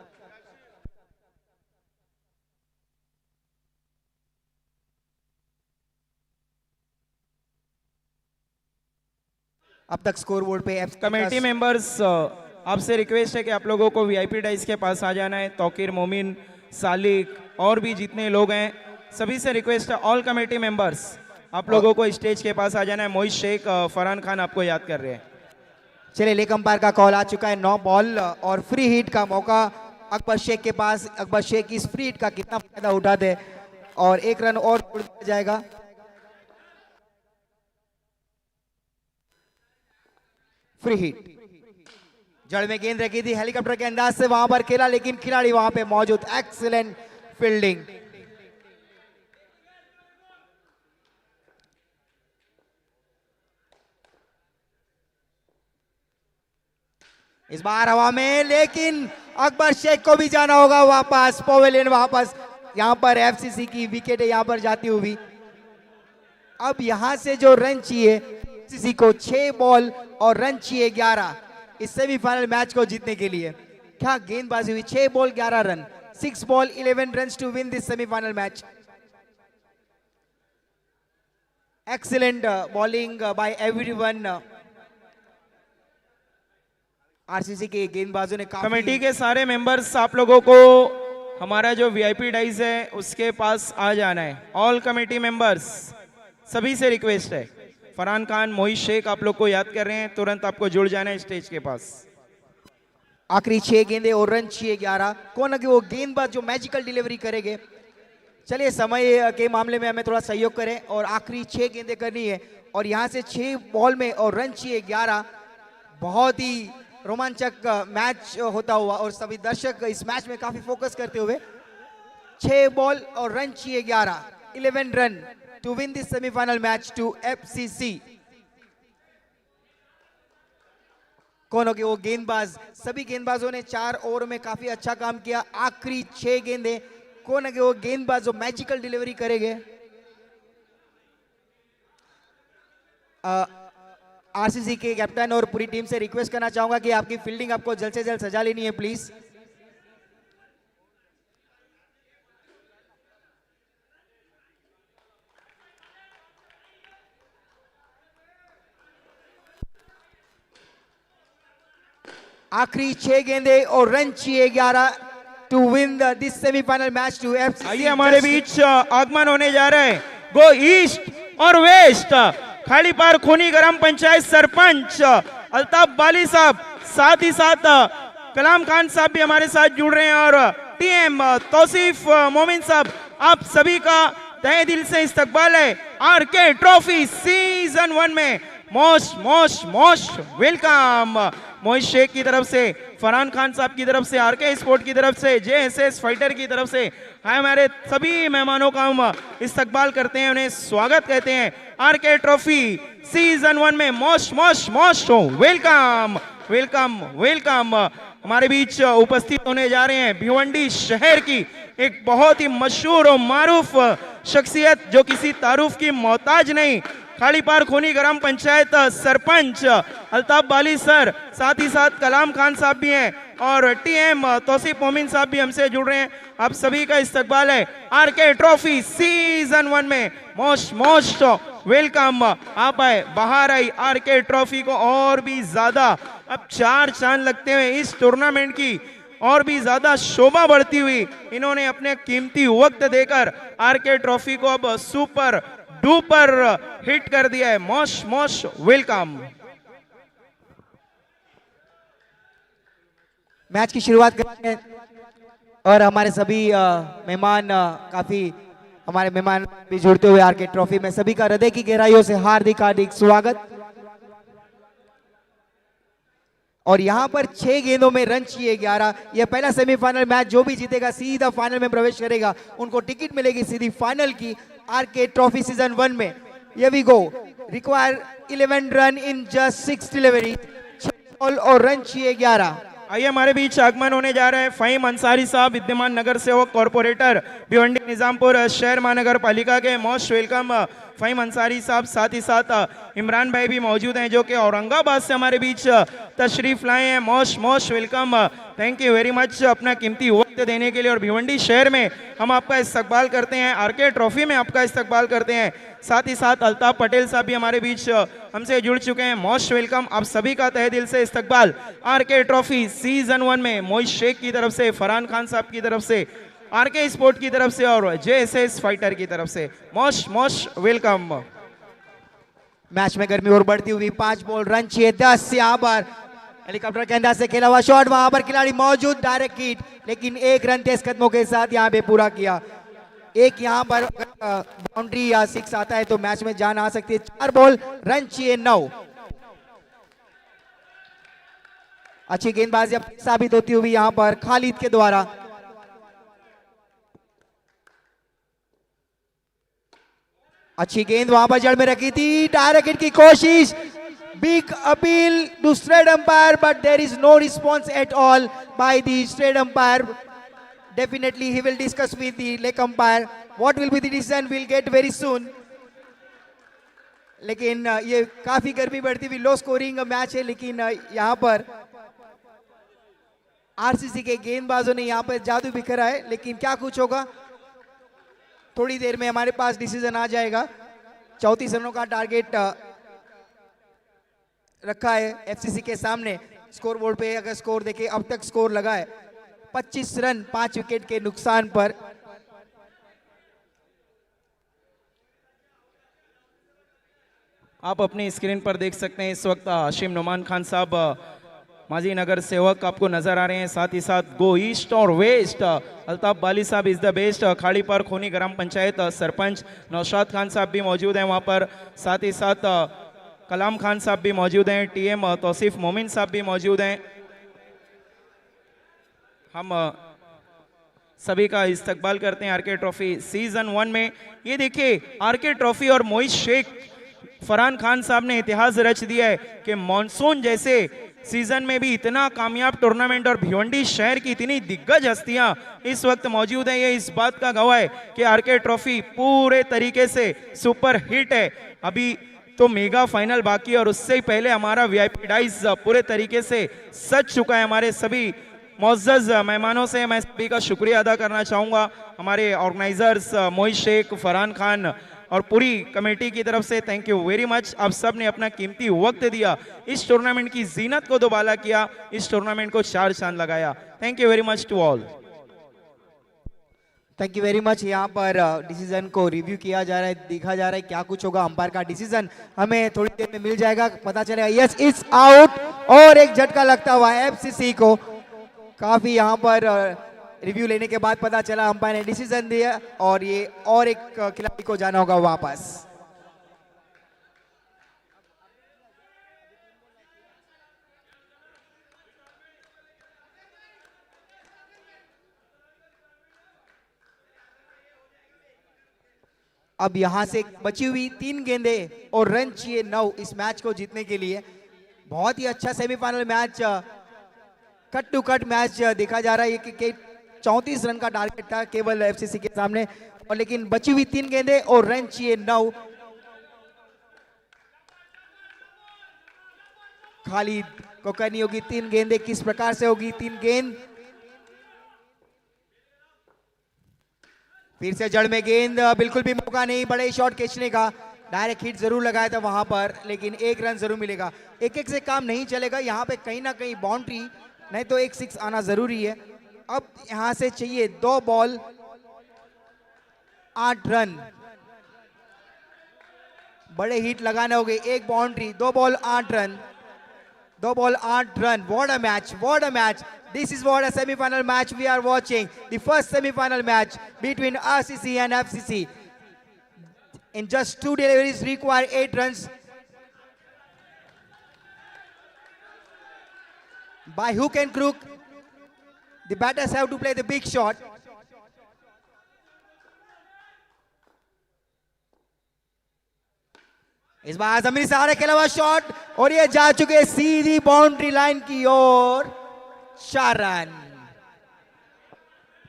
स्कोर बोर्ड पे कमेटी मेंबर्स, आपसे रिक्वेस्ट है कि आप लोगों को वीआईपी डाइस के पास आ जाना है। तौकीर मोमिन, सालिक और भी जितने लोग हैं सभी से रिक्वेस्ट है, ऑल कमेटी मेंबर्स आप लोगों को स्टेज के पास आ जाना है। मोइश शेख, फरहान खान आपको याद कर रहे हैं। चलिए, लेग अंपायर का कॉल आ चुका है, 9 बॉल और फ्री हिट का मौका अकबर शेख के पास। अकबर शेख इस फ्री हिट का कितना फायदा उठाते और 1 रन और जोड़ दिया जाएगा। फ्री हिट, जड़ में गेंद रखी थी, हेलीकॉप्टर के अंदाज से वहां पर खेला, लेकिन खिलाड़ी वहां पे मौजूद। Excellent fielding. इस बार हवा में, लेकिन अकबर शेख को भी जाना होगा वापस पवेलियन वापस। यहां पर एफसीसी की विकेट यहां पर जाती हुई। अब यहां से जो रन चाहिए एफसीसी को, 6 बॉल और रन चाहिए 11 इस सेमीफाइनल मैच को जीतने के लिए। क्या गेंदबाजी हुई, 6 ball 11 run, 6 ball 11 run to win this semifinal match. Excellent bowling by everyone. RCC के गेंदबाजों ने कमेटी के सारे मेंबर्स, आप लोगों को हमारा जो वीआईपी डाइस है उसके पास आ जाना है। ऑल कमेटी मेंबर्स, सभी से रिक्वेस्ट है। फरहान खान, मोहित शेख आप लोग को याद कर रहे हैं, तुरंत आपको जुड़ जाना है स्टेज के पास। आखिरी 6 गेंदे और रन चाहिए 11। कौन है कि वो गेंदबाज जो मैजिकल डिलीवरी करेंगे। चलिए, समय के मामले में हमें थोड़ा सहयोग करें और आखिरी 6 गेंदे करनी है और यहां से 6 बॉल में और रन चाहिए 11। बहुत ही रोमांचक मैच होता हुआ और सभी दर्शक इस मैच में काफी फोकस करते हुए। 6 बॉल और रन चाहिए 11 run to win this semifinal match to FCC. कौन हो कि वो गेंदबाज, सभी गेंदबाजों ने 4 ओवर में काफी अच्छा काम किया। आखिरी 6 गेंदे, कौन है कि वो गेंदबाज जो मैजिकल डिलीवरी करेंगे। आरसीसी के कैप्टन और पूरी टीम से रिक्वेस्ट करना चाहूंगा कि आपकी फील्डिंग आपको जल्द से जल्द सजा लेनी है प्लीज। आखिरी 6 गेंदे और रन चाहिए 11 to win this semifinal match to FCC. आइए, हमारे बीच आगमन होने जा रहा है गो ईस्ट और वेस्ट खाली पार खूनी ग्राम पंचायत सरपंच अल्ताफ बाली साहब, साथ ही साथ कलाम खान साहब भी हमारे साथ जुड़ रहे हैं और टीएम तौसीफ मोमिन साहब, आप सभी का तहे दिल से इस्तकबाल है आरके ट्रॉफी सीजन 1 में। मोस्ट मोस्ट मोस्ट वेलकम मोहित शेख की तरफ से, फरहान खान साहब की तरफ से, आरके स्पोर्ट की तरफ से, जेएसएस फाइटर की तरफ से हमारे सभी मेहमानों का हम इस्तकबाल करते हैं, उन्हें स्वागत कहते हैं। आरके ट्रॉफी सीजन 1 में most most most welcome welcome welcome. हमारे बीच उपस्थित होने जा रहे हैं भिवंडी शहर की एक बहुत ही मशहूर और मारूफ शख्सियत जो किसी तारुफ की मोहताज नहीं, खाड़ीपार खूनी ग्राम पंचायत सरपंच अल्ताफ बाली सर, साथ ही साथ कलाम खान साहब भी हैं और टीएम तौसीफ मोमिन साहब भी हमसे जुड़ रहे हैं। आप सभी का इस्तकबाल है आरके ट्रॉफी सीजन 1 में। Most most welcome. आप आए, बाहर आई आरके ट्रॉफी को और भी ज्यादा अब 4 चांद लगते हुए इस टूर्नामेंट की और भी ज्यादा शोभा बढ़ती हुई इन्होंने अपने कीमती वक्त देकर आरके ट्रॉफी को अब सुपर डुपर हिट कर दिया है। Most most welcome. मैच की शुरुआत करते हैं और हमारे सभी मेहमान काफी हमारे मेहमान भी जुड़ते हुए आरके ट्रॉफी में सभी का हृदय की गहराइयों से हार्दिक हार्दिक स्वागत। और यहां पर 6 गेंदों में रन चाहिए 11। यह पहला सेमीफाइनल मैच, जो भी जीतेगा सीधा फाइनल में प्रवेश करेगा, उनको टिकट मिलेगी सीधी फाइनल की आरके ट्रॉफी सीजन 1 में। Here we go. Require 11 run in just 6 delivery, 6 ball और रन चाहिए 11। आइए हमारे बीच आगमन होने जा रहे हैं फ़हीम अंसारी साहब, विद्यमान नगर सेवक कॉर्पोरेटर भिवंडी निजामपुर शहर महानगर पालिका के। मोस्ट वेलकम फ़हीम अंसारी साहब। साथ ही साथ इमरान भाई भी मौजूद हैं जो कि औरंगाबाद से हमारे बीच तशरीफ लाए हैं। Most most welcome, thank you very much अपना कीमती वक्त देने के लिए। और भिवंडी शहर में हम आपका इस्तकबाल करते हैं, आरके ट्रॉफी में आपका इस्तकबाल करते हैं। साथ ही साथ अल्ताफ पटेल साहब भी हमारे बीच हमसे जुड़ चुके हैं। मोस्ट वेलकम, आप सभी का तहे दिल से इस्तकबाल आरके ट्रॉफी सीजन 1 में मोहित शेख की तरफ से, फरहान खान साहब की तरफ से, आरके स्पोर्ट की तरफ से और जेएसएस फाइटर की तरफ से। Most most welcome. मैच में गर्मी और बढ़ती हुई 5 बॉल रन चाहिए 10। यहाँ पर हेलीकॉप्टर के अंदाज से खेला हुआ शॉट, वहां पर खिलाड़ी मौजूद, डायरेक्ट हिट, लेकिन 1 रन तेज कदमों के साथ यहाँ पे पूरा किया। एक यहाँ पर बाउंड्री या 6 आता है तो मैच में जान आ सकती है। 4 बॉल रन चाहिए 9। अच्छी गेंदबाजी अब साबित होती हुई यहाँ पर खालिद के द्वारा। अच्छी गेंद वहां पर जड़ में रखी थी, डायरेक्ट हिट की कोशिश, big appeal to straight umpire but there is no response at all by the straight umpire. Definitely he will discuss with the leg umpire. What will be the decision? We'll get very soon. लेकिन ये काफी गर्मी बढ़ती हुई low scoring match है, लेकिन यहाँ पर आरसीसी के गेंदबाजों ने यहाँ पर जादू बिखरा है। लेकिन क्या कुछ होगा, थोड़ी देर में हमारे पास डिसीजन आ जाएगा। 34 रनों का टारगेट रखा है एफसीसी के सामने। स्कोर बोर्ड पे अगर स्कोर देखें, अब तक स्कोर लगा है 25 रन 5 विकेट के नुकसान पर। आप अपनी स्क्रीन पर देख सकते हैं इस वक्त हाशिम नुमान खान साहब माजी नगर सेवक आपको नजर आ रहे हैं। साथ ही साथ गो ईस्ट और वेस्ट अल्ताफ बाली साहब इज द बेस्ट, खाड़ीपार खूनी ग्राम पंचायत सरपंच नौशाद खान साहब भी मौजूद हैं वहां पर। साथ ही साथ कलाम खान साहब भी मौजूद हैं, टीएम तौसीफ मोमिन साहब भी मौजूद हैं। हम सभी का इस्तकबाल करते हैं आरके ट्रॉफी सीजन 1 में। ये देखिए आरके ट्रॉफी और मोहित शेख, फरहान खान साहब ने इतिहास रच दिया है कि मॉनसून जैसे सीजन में भी इतना कामयाब टूर्नामेंट और भिवंडी शहर की इतनी दिग्गज हस्तियां इस वक्त मौजूद है। ये इस बात का गवाह है कि आरके ट्रॉफी पूरे तरीके से सुपर हिट है। अभी तो मेगा फाइनल बाकी है और उससे पहले हमारा वीआईपी डाइस पूरे तरीके से सज चुका है। हमारे सभी मुअज़्ज़ज़ मेहमानों से मैं सभी का शुक्रिया अदा करना चाहूँगा। हमारे ऑर्गेनाइजर्स मोहित शेख, फरहान खान और पूरी कमेटी की तरफ से थैंक यू वेरी मच। आप सब ने अपना कीमती वक्त दिया, इस टूर्नामेंट की जीनत को दोबाला किया, इस टूर्नामेंट को 4 चांद लगाया। Thank you very much to all. Thank you very much. यहाँ पर डिसीजन को रिव्यू किया जा रहा है, देखा जा रहा है क्या कुछ होगा। अंपायर का डिसीजन हमें थोड़ी देर में मिल जाएगा, पता चलेगा। यस, इट्स आउट और एक झटका लगता हुआ एफसीसी को। काफी यहाँ पर रिव्यू लेने के बाद पता चला अंपायर ने डिसीजन दिया और ये और एक खिलाड़ी को जाना होगा वापस। अब यहां से बची हुई 3 गेंदें और रन चाहिए 9 इस मैच को जीतने के लिए। बहुत ही अच्छा semifinal match, cut to cut match देखा जा रहा है कि 34 रन का टारगेट था केवल एफसीसी के सामने, और लेकिन बची हुई 3 गेंदें और रन चाहिए 9। खालिद को करनी होगी 3 गेंदें, किस प्रकार से होगी 3 गेंद। फिर से जड़ में गेंद, बिल्कुल भी मौका नहीं बड़े शॉट खींचने का, डायरेक्ट हिट जरूर लगाया था वहां पर, लेकिन 1 रन जरूर मिलेगा। एक से काम नहीं चलेगा, यहाँ पे कहीं ना कहीं बाउंड्री नहीं तो 1 6 आना जरूरी है। अब यहां से चाहिए 2 बॉल 8 रन, बड़े हिट लगाने होंगे, 1 boundary, 2 ball 8 run, 2 ball 8 run. What a match, what a match. This is what a semi-final match we are watching. The first semi-final match between RCC and FCC. In just 2 deliveries require 8 runs. By hook and crook, the batters have to play the big shot. इस बार जमीन से आने के अलावा shot, और ये जा चुके सीधी बाउंड्री लाइन की ओर, 4 रन।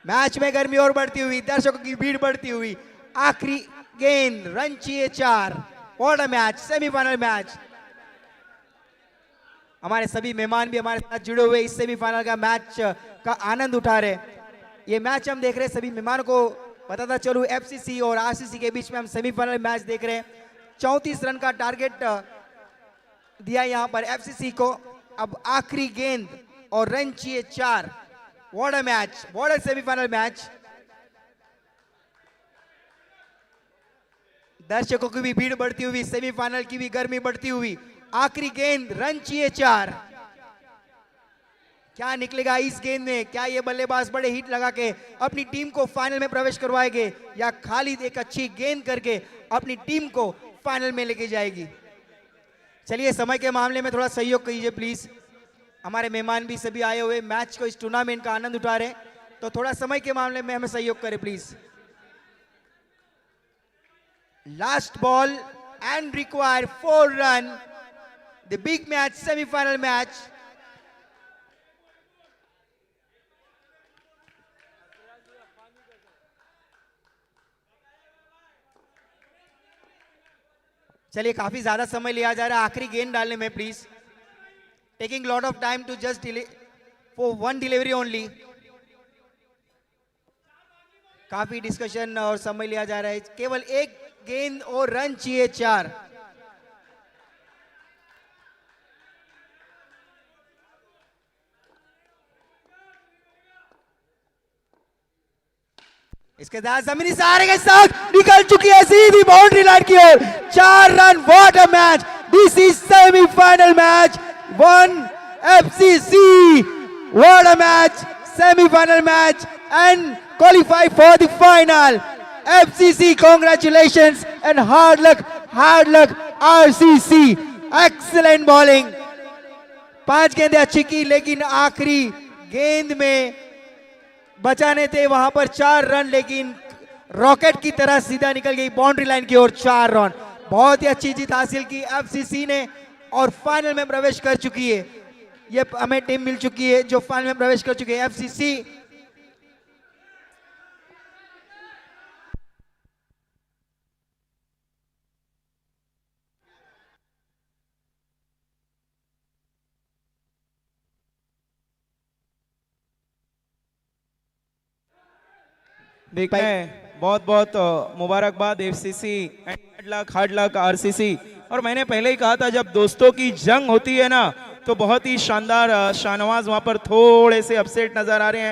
मैच में गर्मी और बढ़ती हुई, दर्शकों की भीड़ बढ़ती हुई, आखिरी गेंद, रन चाहिए 4। What a match, semifinal match. हमारे सभी मेहमान भी हमारे साथ जुड़े हुए इस सेमीफाइनल का मैच का आनंद उठा रहे। ये मैच हम देख रहे हैं, सभी मेहमानों को बताता चलूं एफसीसी और आरसीसी के बीच में हम सेमीफाइनल मैच देख रहे हैं। 34 रन का टारगेट दिया यहां पर एफसीसी को। अब आखिरी गेंद और रन चाहिए 4। What a match, what a semifinal match. दर्शकों की भी भीड़ बढ़ती हुई, सेमीफाइनल की भी गर्मी बढ़ती हुई, आखिरी गेंद, रन चाहिए 4। क्या निकलेगा इस गेंद में, क्या ये बल्लेबाज बड़े हिट लगा के अपनी टीम को फाइनल में प्रवेश करवाएंगे, या खालिद एक अच्छी गेंद करके अपनी टीम को फाइनल में लेके जाएगी। चलिए समय के मामले में थोड़ा सहयोग कीजिए प्लीज। हमारे मेहमान भी सभी आए हुए मैच को, इस टूर्नामेंट का आनंद उठा रहे, तो थोड़ा समय के मामले में हमें सहयोग करें please. Last ball and require 4 run, the big match, semifinal match. चलिए काफी ज्यादा समय लिया जा रहा है आखिरी गेंद डालने में please. Taking lot of time to just for 1 delivery only. काफी डिस्कशन और समय लिया जा रहा है, केवल 1 गेंद और रन चाहिए 4। इसके साथ जमीनी सहारे के साथ निकल चुकी है सीधी बाउंड्री लाइन की ओर, 4 run. What a match, this is semifinal match, 1 FCC. What a match, semifinal match and qualify for the final. FCC congratulations and hard luck RCC. Excellent bowling, 5 गेंदें अच्छी की, लेकिन आखिरी गेंद में बचाने थे वहां पर 4 रन, लेकिन रॉकेट की तरह सीधा निकल गई बाउंड्री लाइन की ओर, 4 रन। बहुत ही अच्छी जीत हासिल की एफसीसी ने और फाइनल में प्रवेश कर चुकी है। ये हमें टीम मिल चुकी है जो फाइनल में प्रवेश कर चुकी है, एफसीसी। देखते हैं, बहुत बहुत मुबारकबाद FCC and hard luck RCC. और मैंने पहले ही कहा था जब दोस्तों की जंग होती है ना तो बहुत ही शानदार शाहनवाज वहां पर थोड़े से अपसेट नजर आ रहे हैं।